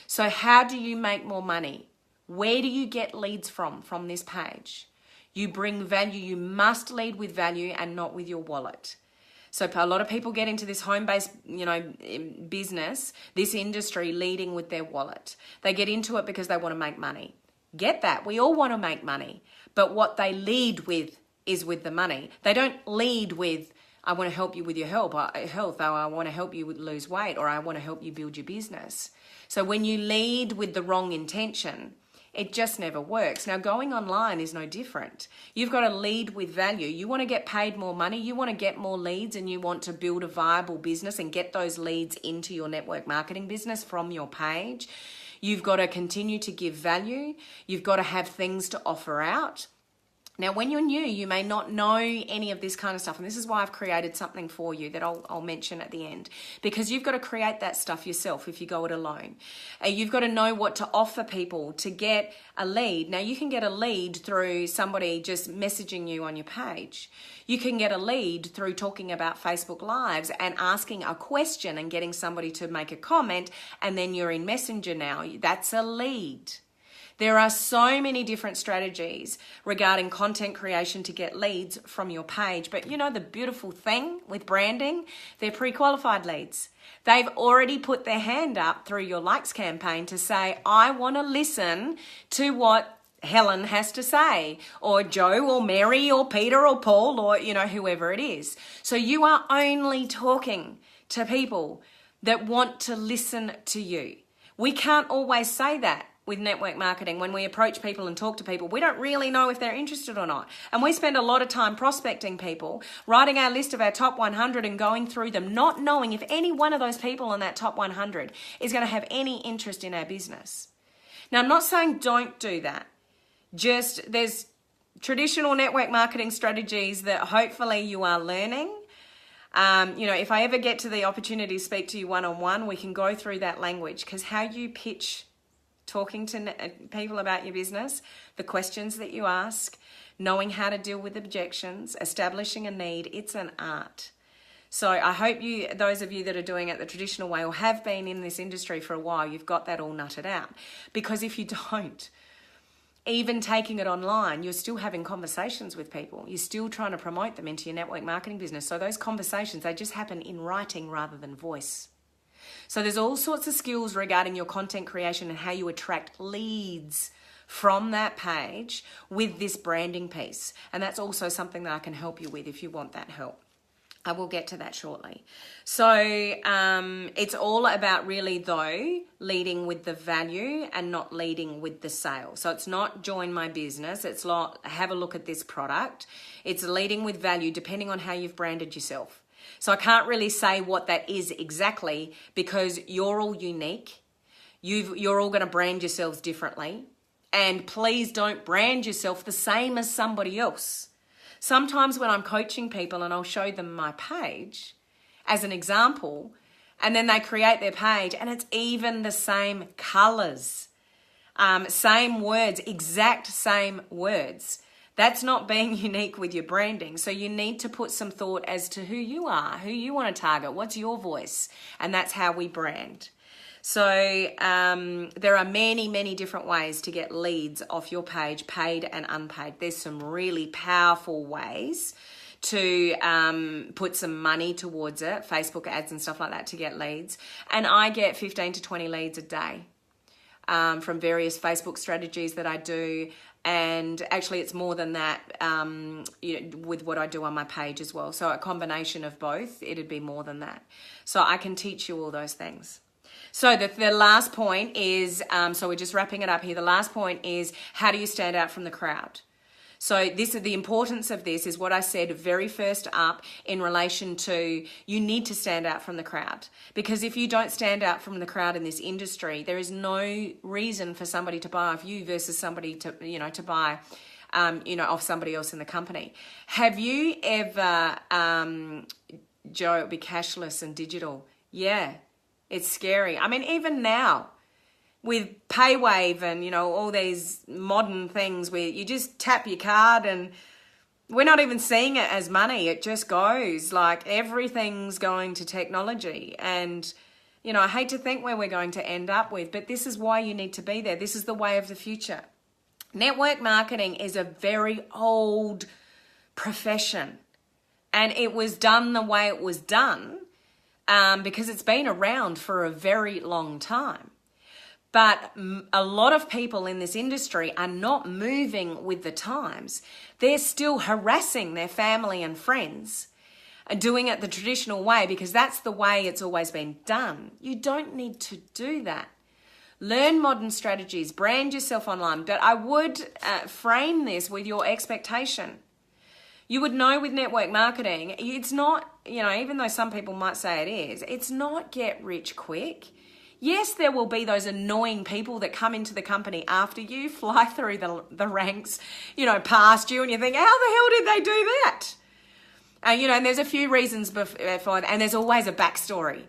So how do you make more money? Where do you get leads from this page? You bring value. You must lead with value and not with your wallet. So a lot of people get into this home-based, business, this industry, leading with their wallet. They get into it because they want to make money. Get that. We all want to make money. But what they lead with is with the money. They don't lead with, I want to help you with your health, or I want to help you lose weight, or I want to help you build your business. So when you lead with the wrong intention, it just never works. Now, going online is no different. You've got to lead with value. You want to get paid more money, you want to get more leads, and you want to build a viable business and get those leads into your network marketing business from your page. You've got to continue to give value. You've got to have things to offer out. Now, when you're new, you may not know any of this kind of stuff. And this is why I've created something for you that I'll mention at the end. Because you've got to create that stuff yourself if you go it alone. You've got to know what to offer people to get a lead. Now, you can get a lead through somebody just messaging you on your page. You can get a lead through talking about Facebook Lives and asking a question and getting somebody to make a comment. And then you're in Messenger now. That's a lead. There are so many different strategies regarding content creation to get leads from your page. But the beautiful thing with branding, they're pre-qualified leads. They've already put their hand up through your likes campaign to say, I want to listen to what Helen has to say, or Joe or Mary or Peter or Paul, or whoever it is. So you are only talking to people that want to listen to you. We can't always say that. with network marketing. When we approach people and talk to people, we don't really know if they're interested or not. And we spend a lot of time prospecting people, writing our list of our top 100 and going through them, not knowing if any one of those people on that top 100 is going to have any interest in our business. Now, I'm not saying don't do that. Just there's traditional network marketing strategies that hopefully you are learning. If I ever get to the opportunity to speak to you one-on-one, we can go through that language, because how you pitch talking to people about your business, the questions that you ask, knowing how to deal with objections, establishing a need, it's an art. So I hope those of you that are doing it the traditional way or have been in this industry for a while, you've got that all nutted out. Because if you don't, even taking it online, you're still having conversations with people. You're still trying to promote them into your network marketing business. So those conversations, they just happen in writing rather than voice. So there's all sorts of skills regarding your content creation and how you attract leads from that page with this branding piece. And that's also something that I can help you with if you want that help. I will get to that shortly. So it's all about really, though, leading with the value and not leading with the sale. So it's not join my business. It's not have a look at this product. It's leading with value depending on how you've branded yourself. So I can't really say what that is exactly, because you're all unique. You're all going to brand yourselves differently. And please don't brand yourself the same as somebody else. Sometimes when I'm coaching people and I'll show them my page as an example, and then they create their page and it's even the same colors, same words, exact same words. That's not being unique with your branding. So you need to put some thought as to who you are, who you want to target, what's your voice, and that's how we brand. So there are many, many different ways to get leads off your page, paid and unpaid. There's some really powerful ways to put some money towards it, Facebook ads and stuff like that, to get leads. And I get 15 to 20 leads a day from various Facebook strategies that I do. And actually it's more than that with what I do on my page as well. So a combination of both, it'd be more than that. So I can teach you all those things. So the last point is, so we're just wrapping it up here. The last point is, how do you stand out from the crowd? So this is the importance of this is what I said very first up in relation to you need to stand out from the crowd. Because if you don't stand out from the crowd in this industry, there is no reason for somebody to buy off you versus somebody to buy off somebody else in the company. Have you ever, Joe, it'll be cashless and digital? Yeah. It's scary. I mean, even now with PayWave and, all these modern things where you just tap your card and we're not even seeing it as money. It just goes, like everything's going to technology. And, I hate to think where we're going to end up with, but this is why you need to be there. This is the way of the future. Network marketing is a very old profession, and it was done the way it was done. Because it's been around for a very long time. But a lot of people in this industry are not moving with the times. They're still harassing their family and friends and doing it the traditional way because that's the way it's always been done. You don't need to do that. Learn modern strategies, brand yourself online. But I would frame this with your expectation. You would know with network marketing, it's not, even though some people might say it is, it's not get rich quick. Yes, there will be those annoying people that come into the company after you, fly through the ranks, past you, and you think, how the hell did they do that? And there's a few reasons for it, and there's always a backstory,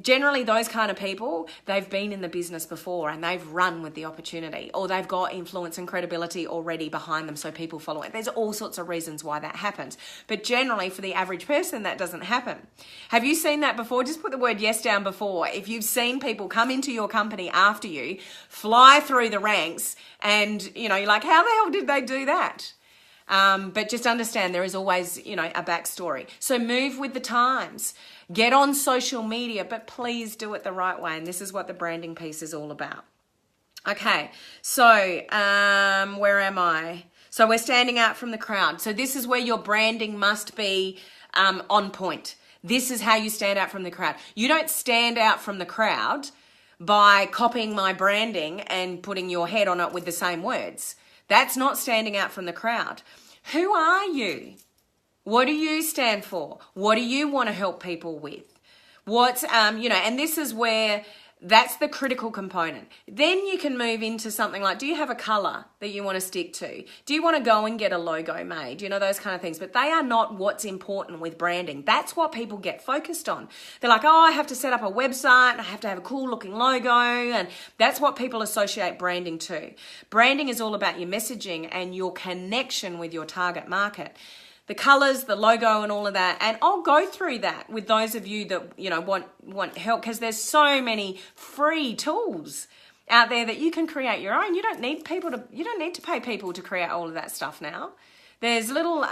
Generally, those kind of people, they've been in the business before and they've run with the opportunity, or they've got influence and credibility already behind them, so people follow it. There's all sorts of reasons why that happens. But generally, for the average person, that doesn't happen. Have you seen that before? Just put the word yes down before. If you've seen people come into your company after you, fly through the ranks, and, you're like, how the hell did they do that? But just understand there is always, a backstory. So move with the times. Get on social media, but please do it the right way. And this is what the branding piece is all about. Okay, so where am I? So we're standing out from the crowd. So this is where your branding must be on point. This is how you stand out from the crowd. You don't stand out from the crowd by copying my branding and putting your head on it with the same words. That's not standing out from the crowd. Who are you? What do you stand for? What do you want to help people with? What's, and this is where that's the critical component. Then you can move into something like, do you have a color that you want to stick to? Do you want to go and get a logo made? Those kind of things. But they are not what's important with branding. That's what people get focused on. They're like, oh, I have to set up a website. I have to have a cool looking logo. And that's what people associate branding to. Branding is all about your messaging and your connection with your target market. The colors, the logo and all of that. And I'll go through that with those of you that, want help, because there's so many free tools out there that you can create your own. You don't need to pay people to create all of that stuff now. There's little,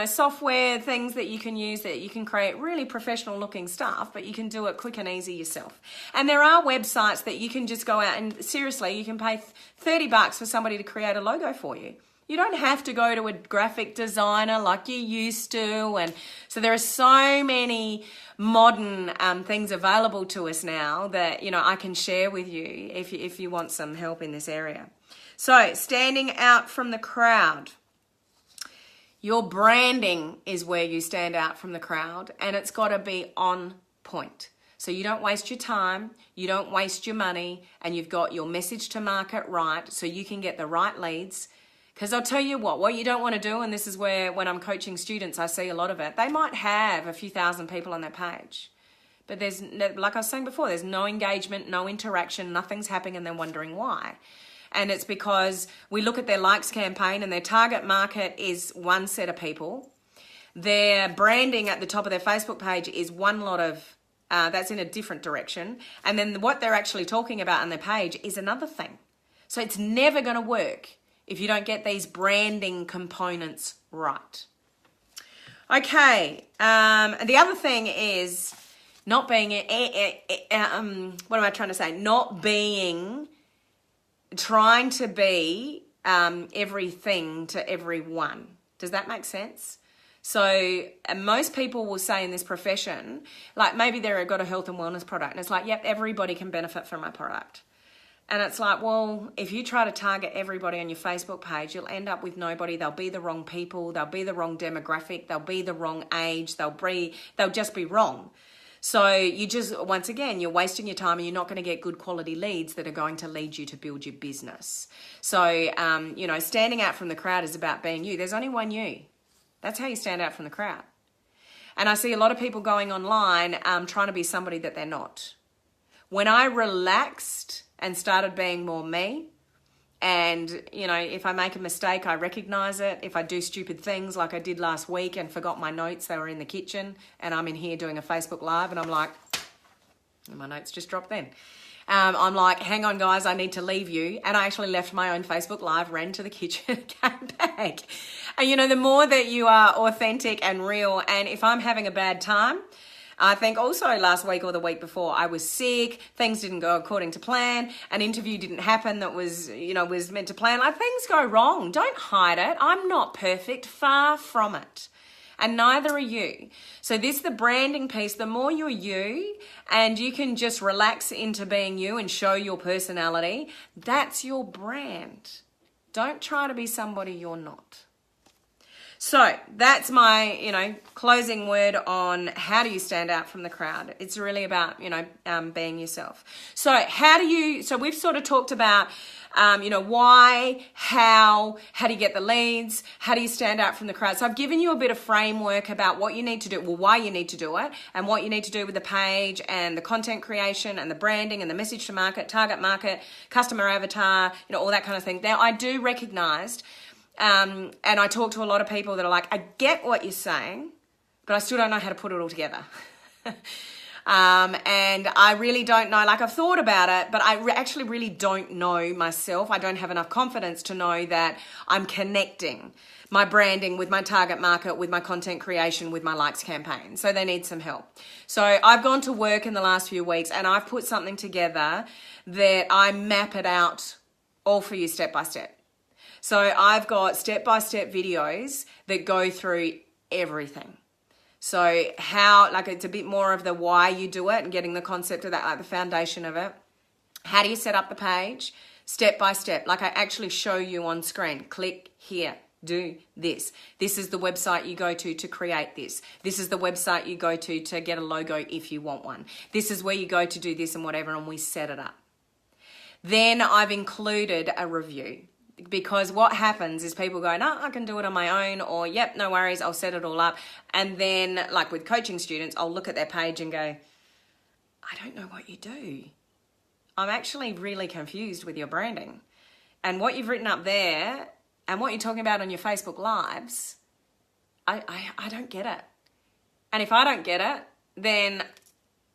software things that you can use that you can create really professional looking stuff, but you can do it quick and easy yourself. And there are websites that you can just go out and seriously, you can pay $30 for somebody to create a logo for you. You don't have to go to a graphic designer like you used to. And so there are so many modern things available to us now that, I can share with you if you want some help in this area. So standing out from the crowd. Your branding is where you stand out from the crowd, and it's got to be on point. So you don't waste your time, you don't waste your money, and you've got your message to market right so you can get the right leads. Because I'll tell you what you don't want to do, and this is where when I'm coaching students, I see a lot of it. They might have a few thousand people on their page, but there's, like I was saying before, there's no engagement, no interaction, nothing's happening, and they're wondering why. And it's because we look at their likes campaign and their target market is one set of people. Their branding at the top of their Facebook page is one lot of, that's in a different direction. And then what they're actually talking about on their page is another thing. So it's never going to work if you don't get these branding components right. Okay, the other thing is not being, trying to be everything to everyone. Does that make sense? So most people will say in this profession, like maybe they've got a health and wellness product and it's like, yep, everybody can benefit from my product. And it's like, well, if you try to target everybody on your Facebook page, you'll end up with nobody. They'll be the wrong people. They'll be the wrong demographic. They'll be the wrong age. They'll just be wrong. So you just, once again, you're wasting your time and you're not going to get good quality leads that are going to lead you to build your business. So, standing out from the crowd is about being you. There's only one you. That's how you stand out from the crowd. And I see a lot of people going online trying to be somebody that they're not. When I relaxed and started being more me, and, if I make a mistake, I recognize it. If I do stupid things like I did last week and forgot my notes, they were in the kitchen, and I'm in here doing a Facebook Live, and I'm like, my notes just dropped then. I'm like, hang on, guys, I need to leave you. And I actually left my own Facebook Live, ran to the kitchen, came back. And, the more that you are authentic and real, and if I'm having a bad time, I think also last week or the week before, I was sick, things didn't go according to plan, an interview didn't happen that was meant to plan. Like, things go wrong. Don't hide it. I'm not perfect, far from it. And neither are you. So the branding piece, the more you're you and you can just relax into being you and show your personality, that's your brand. Don't try to be somebody you're not. So that's my, closing word on how do you stand out from the crowd. It's really about, being yourself. So so we've sort of talked about, why, how do you get the leads? How do you stand out from the crowd? So I've given you a bit of framework about what you need to do, why you need to do it, and what you need to do with the page and the content creation and the branding and the message to market, target market, customer avatar, all that kind of thing. Now, I do recognize and I talk to a lot of people that are like, I get what you're saying, but I still don't know how to put it all together. And I really don't know, like I've thought about it, but I actually really don't know myself. I don't have enough confidence to know that I'm connecting my branding with my target market, with my content creation, with my likes campaign. So they need some help. So I've gone to work in the last few weeks and I've put something together that I map it out all for you step by step. So I've got step-by-step videos that go through everything. So it's a bit more of the why you do it and getting the concept of that, like the foundation of it. How do you set up the page? Step by step, like I actually show you on screen. Click here, do this. This is the website you go to create this. This is the website you go to get a logo if you want one. This is where you go to do this and whatever, and we set it up. Then I've included a review, because what happens is people go, no, I can do it on my own, or yep, no worries, I'll set it all up. And then like with coaching students, I'll look at their page and go, I don't know what you do. I'm actually really confused with your branding. And what you've written up there and what you're talking about on your Facebook Lives, I don't get it. And if I don't get it, then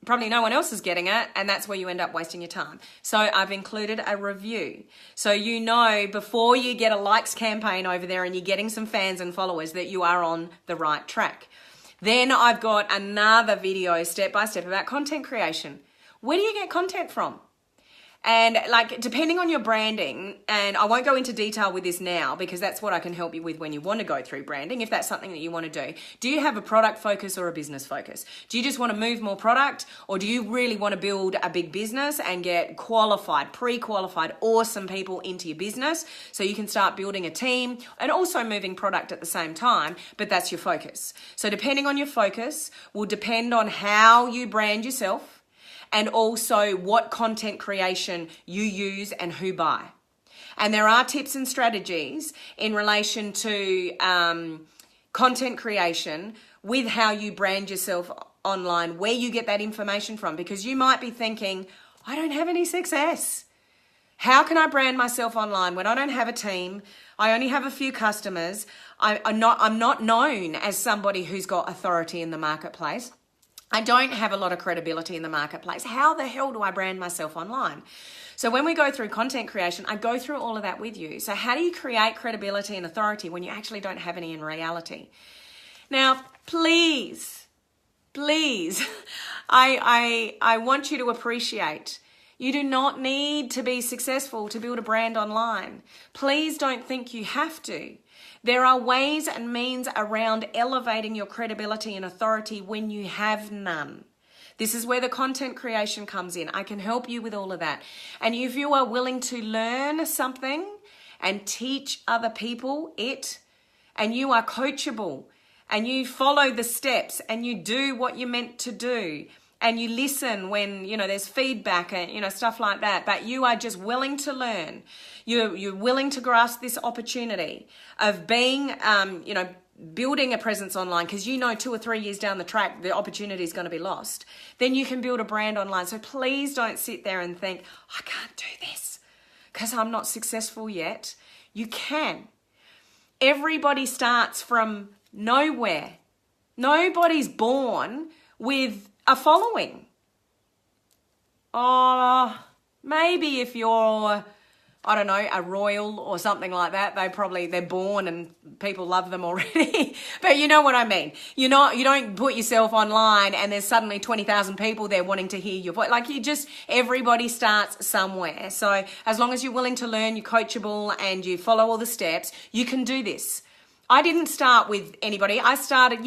probably no one else is getting it, and that's where you end up wasting your time. So I've included a review. So you know before you get a likes campaign over there and you're getting some fans and followers that you are on the right track. Then I've got another video step by step about content creation. Where do you get content from? And like, depending on your branding, and I won't go into detail with this now because that's what I can help you with when you want to go through branding, if that's something that you want to do. Do you have a product focus or a business focus? Do you just want to move more product, or do you really want to build a big business and get qualified, pre-qualified, awesome people into your business so you can start building a team and also moving product at the same time, but that's your focus. So depending on your focus will depend on how you brand yourself, and also what content creation you use and who buy. And there are tips and strategies in relation to content creation with how you brand yourself online, where you get that information from, because you might be thinking, I don't have any success. How can I brand myself online when I don't have a team? I only have a few customers. I'm not known as somebody who's got authority in the marketplace. I don't have a lot of credibility in the marketplace. How the hell do I brand myself online? So when we go through content creation, I go through all of that with you. So how do you create credibility and authority when you actually don't have any in reality? Now, please, I want you to appreciate, you do not need to be successful to build a brand online. Please don't think you have to. There are ways and means around elevating your credibility and authority when you have none. This is where the content creation comes in. I can help you with all of that. And if you are willing to learn something and teach other people it, and you are coachable, and you follow the steps, and you do what you're meant to do, and you listen when, there's feedback and, stuff like that, but you are just willing to learn. You're willing to grasp this opportunity of being, building a presence online, because 2 or 3 years down the track, the opportunity is going to be lost. Then you can build a brand online. So please don't sit there and think, I can't do this because I'm not successful yet. You can. Everybody starts from nowhere. Nobody's born with a following. Maybe if you're, I don't know, a royal or something like that, they're born and people love them already. But you know what I mean. You don't put yourself online and there's suddenly 20,000 people there wanting to hear your voice. Everybody starts somewhere. So as long as you're willing to learn, you're coachable, and you follow all the steps, you can do this. I didn't start with anybody. I started,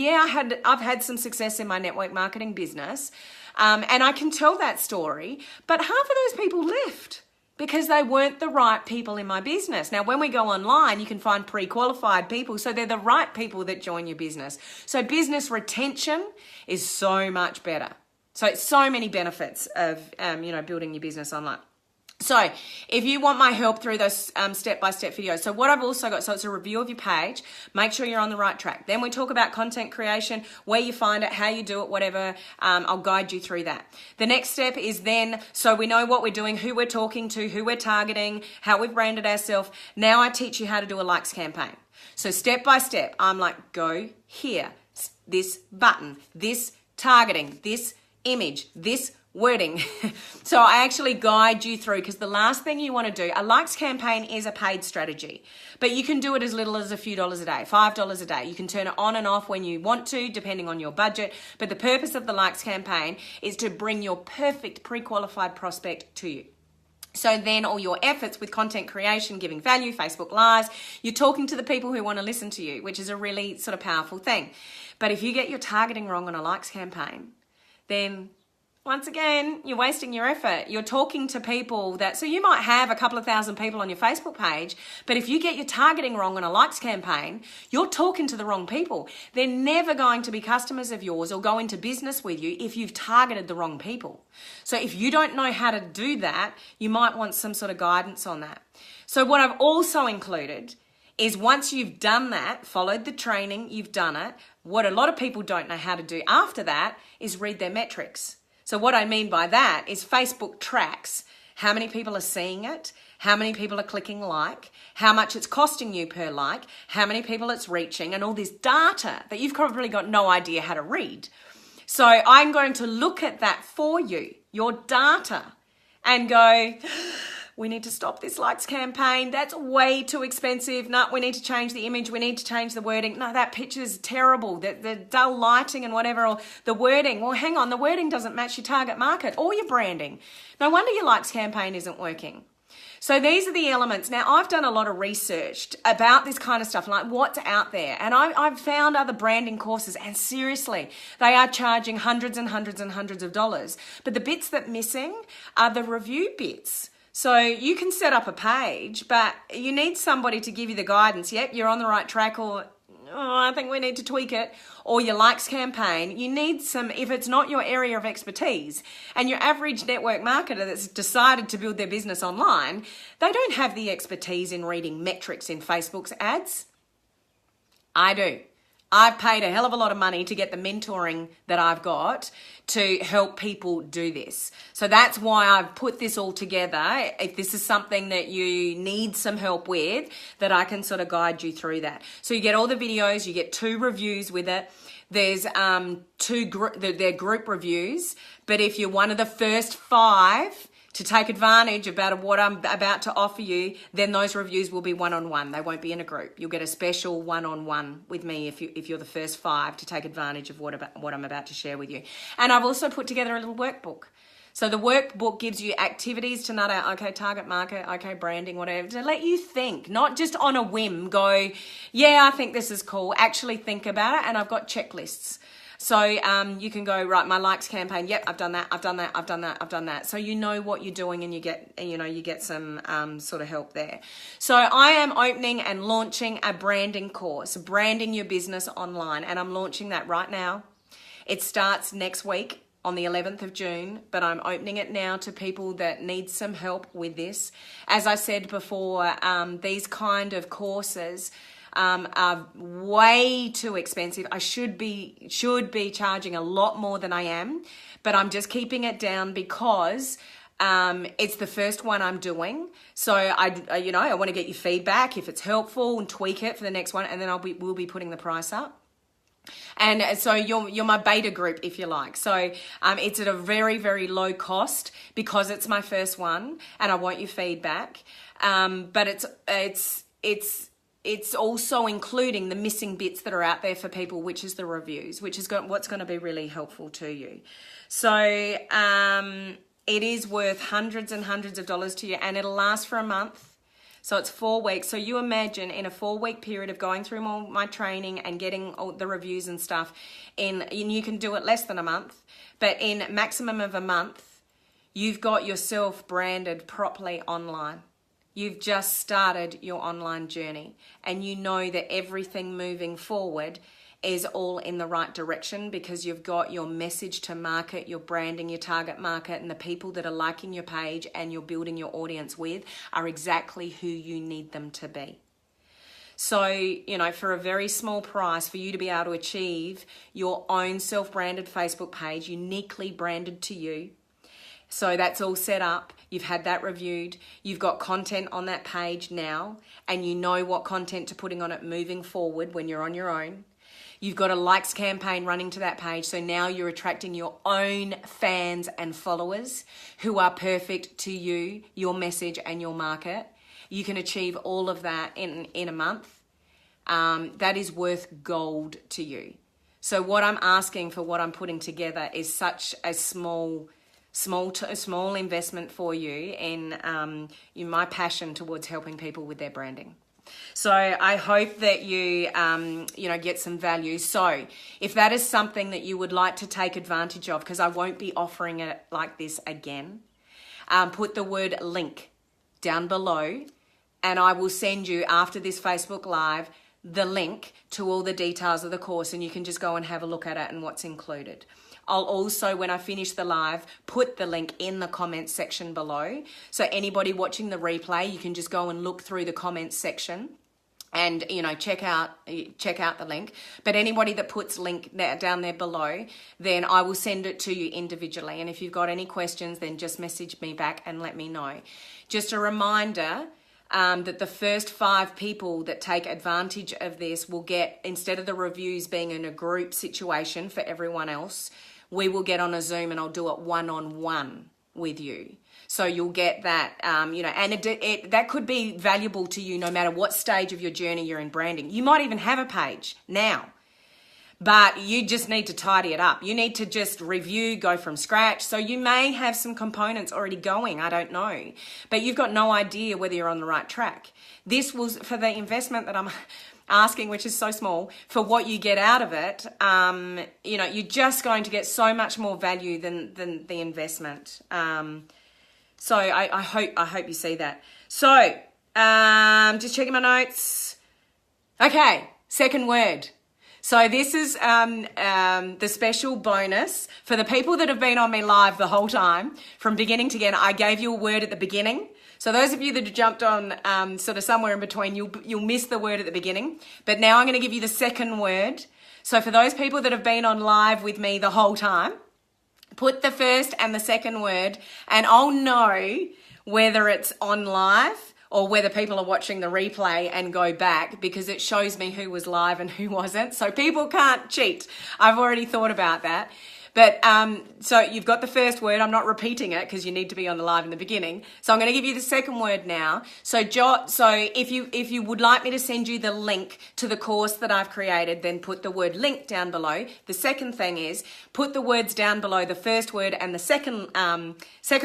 I've had some success in my network marketing business, and I can tell that story, but half of those people left because they weren't the right people in my business. Now, when we go online, you can find pre-qualified people, so they're the right people that join your business. So business retention is so much better. So it's so many benefits of, building your business online. So if you want my help through those step-by-step videos, so what I've also got, so it's a review of your page, make sure you're on the right track. Then we talk about content creation, where you find it, how you do it, whatever. I'll guide you through that. The next step is then, so we know what we're doing, who we're talking to, who we're targeting, how we've branded ourselves. Now I teach you how to do a likes campaign. So step by step, I'm like, go here, this button, this targeting, this image, this wording. So I actually guide you through, because the last thing you want to do, a likes campaign is a paid strategy, but you can do it as little as a few dollars a day, $5 a day. You can turn it on and off when you want to, depending on your budget. But the purpose of the likes campaign is to bring your perfect pre-qualified prospect to you. So then all your efforts with content creation, giving value, Facebook Lives, you're talking to the people who want to listen to you, which is a really sort of powerful thing. But if you get your targeting wrong on a likes campaign, then once again, you're wasting your effort. You're talking to people so you might have a couple of thousand people on your Facebook page, but if you get your targeting wrong on a likes campaign, you're talking to the wrong people. They're never going to be customers of yours or go into business with you if you've targeted the wrong people. So if you don't know how to do that, you might want some sort of guidance on that. So what I've also included is once you've done that, followed the training, you've done it, what a lot of people don't know how to do after that is read their metrics. So what I mean by that is Facebook tracks how many people are seeing it, how many people are clicking like, how much it's costing you per like, how many people it's reaching, and all this data that you've probably got no idea how to read. So I'm going to look at that for you, your data, and go, we need to stop this likes campaign. That's way too expensive. No, we need to change the image. We need to change the wording. No, that picture's terrible. The dull lighting and whatever, or the wording. Well, hang on, the wording doesn't match your target market or your branding. No wonder your likes campaign isn't working. So these are the elements. Now, I've done a lot of research about this kind of stuff, like what's out there. And I've found other branding courses, and seriously, they are charging hundreds and hundreds and hundreds of dollars. But the bits that are missing are the review bits. So you can set up a page, but you need somebody to give you the guidance. Yep, you're on the right track, or I think we need to tweak it. Or your likes campaign, you need some, if it's not your area of expertise, and your average network marketer that's decided to build their business online, they don't have the expertise in reading metrics in Facebook's ads. I do. I've paid a hell of a lot of money to get the mentoring that I've got to help people do this. So that's why I've put this all together. If this is something that you need some help with, that I can sort of guide you through that. So you get all the videos, you get 2 reviews with it. There's they're group reviews, but if you're one of the first 5 to take advantage about what I'm about to offer you, then those reviews will be one-on-one. They won't be in a group. You'll get a special one-on-one with me if you're the first 5 to take advantage of what I'm about to share with you. And I've also put together a little workbook. So the workbook gives you activities to nut out, okay, target market, okay, branding, whatever, to let you think, not just on a whim go, yeah, I think this is cool. Actually think about it, and I've got checklists. So you can go, right, my likes campaign, yep, I've done that, I've done that, I've done that, I've done that. So you know what you're doing, and you get some sort of help there. So I am opening and launching a branding course, branding your business online, and I'm launching that right now. It starts next week on the 11th of June, but I'm opening it now to people that need some help with this. As I said before, these kind of courses are way too expensive. I should be charging a lot more than I am, but I'm just keeping it down because it's the first one I'm doing. So I want to get your feedback if it's helpful and tweak it for the next one, and then we'll be putting the price up. And so you're my beta group, if you like. So it's at a very, very low cost because it's my first one, and I want your feedback. But it's also including the missing bits that are out there for people, which is the reviews, which is what's going to be really helpful to you. So it is worth hundreds and hundreds of dollars to you, and it'll last for a month. So it's 4 weeks. So you imagine in a 4-week period of going through all my training and getting all the reviews and stuff, and you can do it less than a month, but in maximum of a month, you've got yourself branded properly online. You've just started your online journey, and you know that everything moving forward is all in the right direction because you've got your message to market, your branding, your target market, and the people that are liking your page and you're building your audience with are exactly who you need them to be. So, for a very small price, for you to be able to achieve your own self-branded Facebook page, uniquely branded to you. So that's all set up. You've had that reviewed. You've got content on that page now, and you know what content to putting on it moving forward when you're on your own. You've got a likes campaign running to that page. So now you're attracting your own fans and followers who are perfect to you, your message and your market. You can achieve all of that in a month. That is worth gold to you. So what I'm asking for what I'm putting together is such a small investment for you in my passion towards helping people with their branding. So I hope that you, get some value. So if that is something that you would like to take advantage of, because I won't be offering it like this again, put the word link down below, and I will send you after this Facebook Live the link to all the details of the course, and you can just go and have a look at it and what's included. I'll also, when I finish the live, put the link in the comments section below. So anybody watching the replay, you can just go and look through the comments section and, check out the link. But anybody that puts link down there below, then I will send it to you individually. And if you've got any questions, then just message me back and let me know. Just a reminder, that the first 5 people that take advantage of this will get, instead of the reviews being in a group situation for everyone else, we will get on a Zoom and I'll do it one-on-one with you. So you'll get that, and that could be valuable to you no matter what stage of your journey you're in branding. You might even have a page now, but you just need to tidy it up. You need to just review, go from scratch. So you may have some components already going, I don't know, but you've got no idea whether you're on the right track. This was for the investment that I'm asking, which is so small, for what you get out of it. You're just going to get so much more value than the investment. So I hope you see that. So just checking my notes. Okay, second word. So this is the special bonus for the people that have been on me live the whole time, from beginning to end. I gave you a word at the beginning. So those of you that have jumped on sort of somewhere in between, you'll miss the word at the beginning. But now I'm going to give you the second word. So for those people that have been on live with me the whole time, put the first and the second word, and I'll know whether it's on live or whether people are watching the replay and go back, because it shows me who was live and who wasn't. So people can't cheat. I've already thought about that. But so you've got the first word. I'm not repeating it because you need to be on the live in the beginning. So I'm going to give you the second word now. So if you would like me to send you the link to the course that I've created, then put the word link down below. The second thing is put the words down below, the first word and the second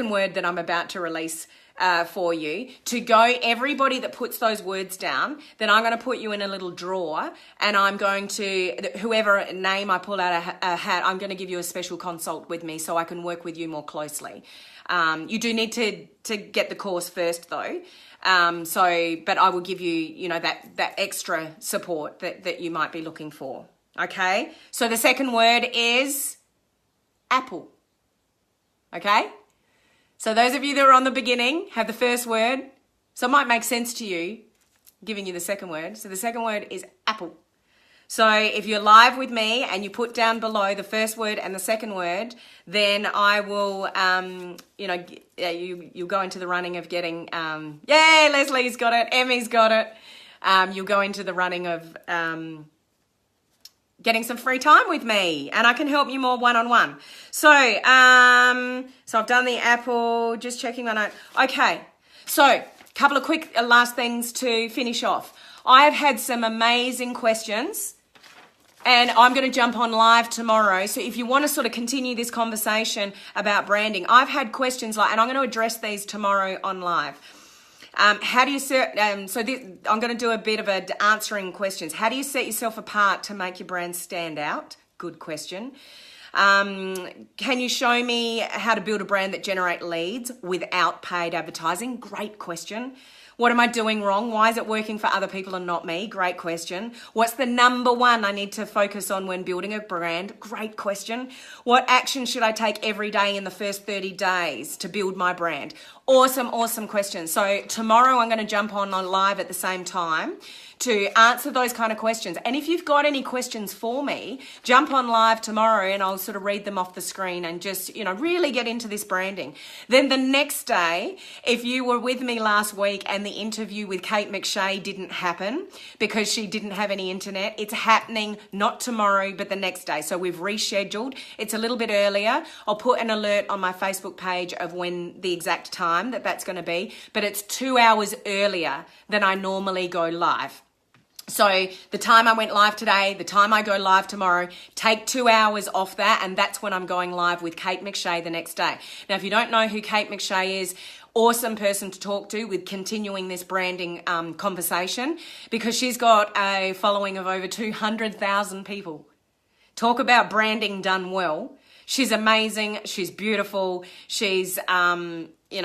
word that I'm about to release for you to go. Everybody that puts those words down, then I'm going to put you in a little drawer, and I'm going to, whoever name I pull out a hat, I'm going to give you a special consult with me so I can work with you more closely. You do need to get the course first though. But I will give you, that extra support that you might be looking for. Okay. So the second word is apple. Okay. So those of you that are on the beginning have the first word. So it might make sense to you, giving you the second word. So the second word is apple. So if you're live with me and you put down below the first word and the second word, then I will, you'll go into the running of getting, yay, Leslie's got it, Emmy's got it. You'll go into the running of getting some free time with me, and I can help you more one-on-one. So I've done the apple, just checking my note. Okay, so a couple of quick last things to finish off. I have had some amazing questions, and I'm going to jump on live tomorrow. So if you want to sort of continue this conversation about branding, I've had questions and I'm going to address these tomorrow on live. How do you set, I'm going to do a bit of answering questions. How do you set yourself apart to make your brand stand out? Good question. Can you show me how to build a brand that generates leads without paid advertising? Great question. What am I doing wrong? Why is it working for other people and not me? Great question. What's the number one I need to focus on when building a brand? Great question. What action should I take every day in the first 30 days to build my brand? Awesome questions. So tomorrow I'm going to jump on live at the same time to answer those kind of questions. And if you've got any questions for me, jump on live tomorrow and I'll sort of read them off the screen and just, really get into this branding. Then the next day, if you were with me last week and the interview with Kate McShay didn't happen because she didn't have any internet, it's happening not tomorrow, but the next day. So we've rescheduled. It's a little bit earlier. I'll put an alert on my Facebook page of when the exact time that's going to be, but it's 2 hours earlier than I normally go live. So the time I went live today, the time I go live tomorrow, take 2 hours off that, and that's when I'm going live with Kate McShay the next day. Now, if you don't know who Kate McShay is, awesome person to talk to with continuing this branding conversation, because she's got a following of over 200,000 people. Talk about branding done well. She's amazing. She's beautiful. She's,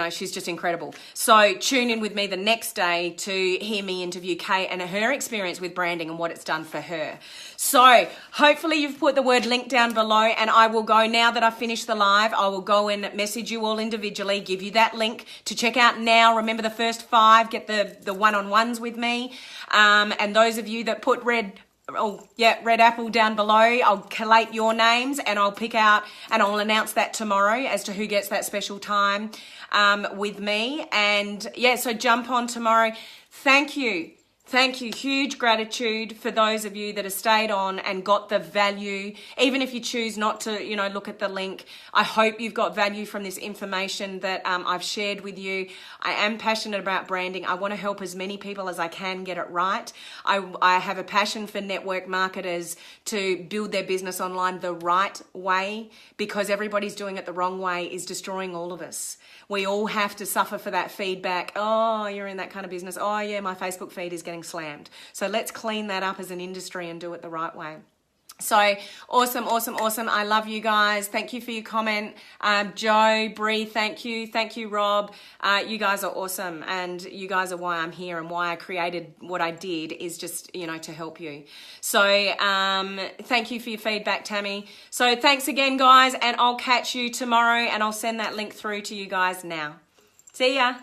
she's just incredible. So tune in with me the next day to hear me interview Kate and her experience with branding and what it's done for her. So hopefully you've put the word link down below, and I will go, now that I've finished the live, I will go and message you all individually, give you that link to check out now. Remember, the first 5 get the one-on-ones with me. And those of you that put red apple down below, I'll collate your names and I'll pick out, and I'll announce that tomorrow as to who gets that special time with me. And so jump on tomorrow. Thank you. Huge gratitude for those of you that have stayed on and got the value. Even if you choose not to, look at the link, I hope you've got value from this information that I've shared with you. I am passionate about branding. I want to help as many people as I can get it right. I have a passion for network marketers to build their business online the right way, because everybody's doing it the wrong way is destroying all of us. We all have to suffer for that feedback. Oh, you're in that kind of business. Oh yeah, my Facebook feed is getting slammed. So let's clean that up as an industry and do it the right way. So awesome. I love you guys. Thank you for your comment. Joe, Bree, thank you. Thank you, Rob. You guys are awesome, and you guys are why I'm here and why I created what I did, is just, to help you. So thank you for your feedback, Tammy. So thanks again, guys, and I'll catch you tomorrow, and I'll send that link through to you guys now. See ya.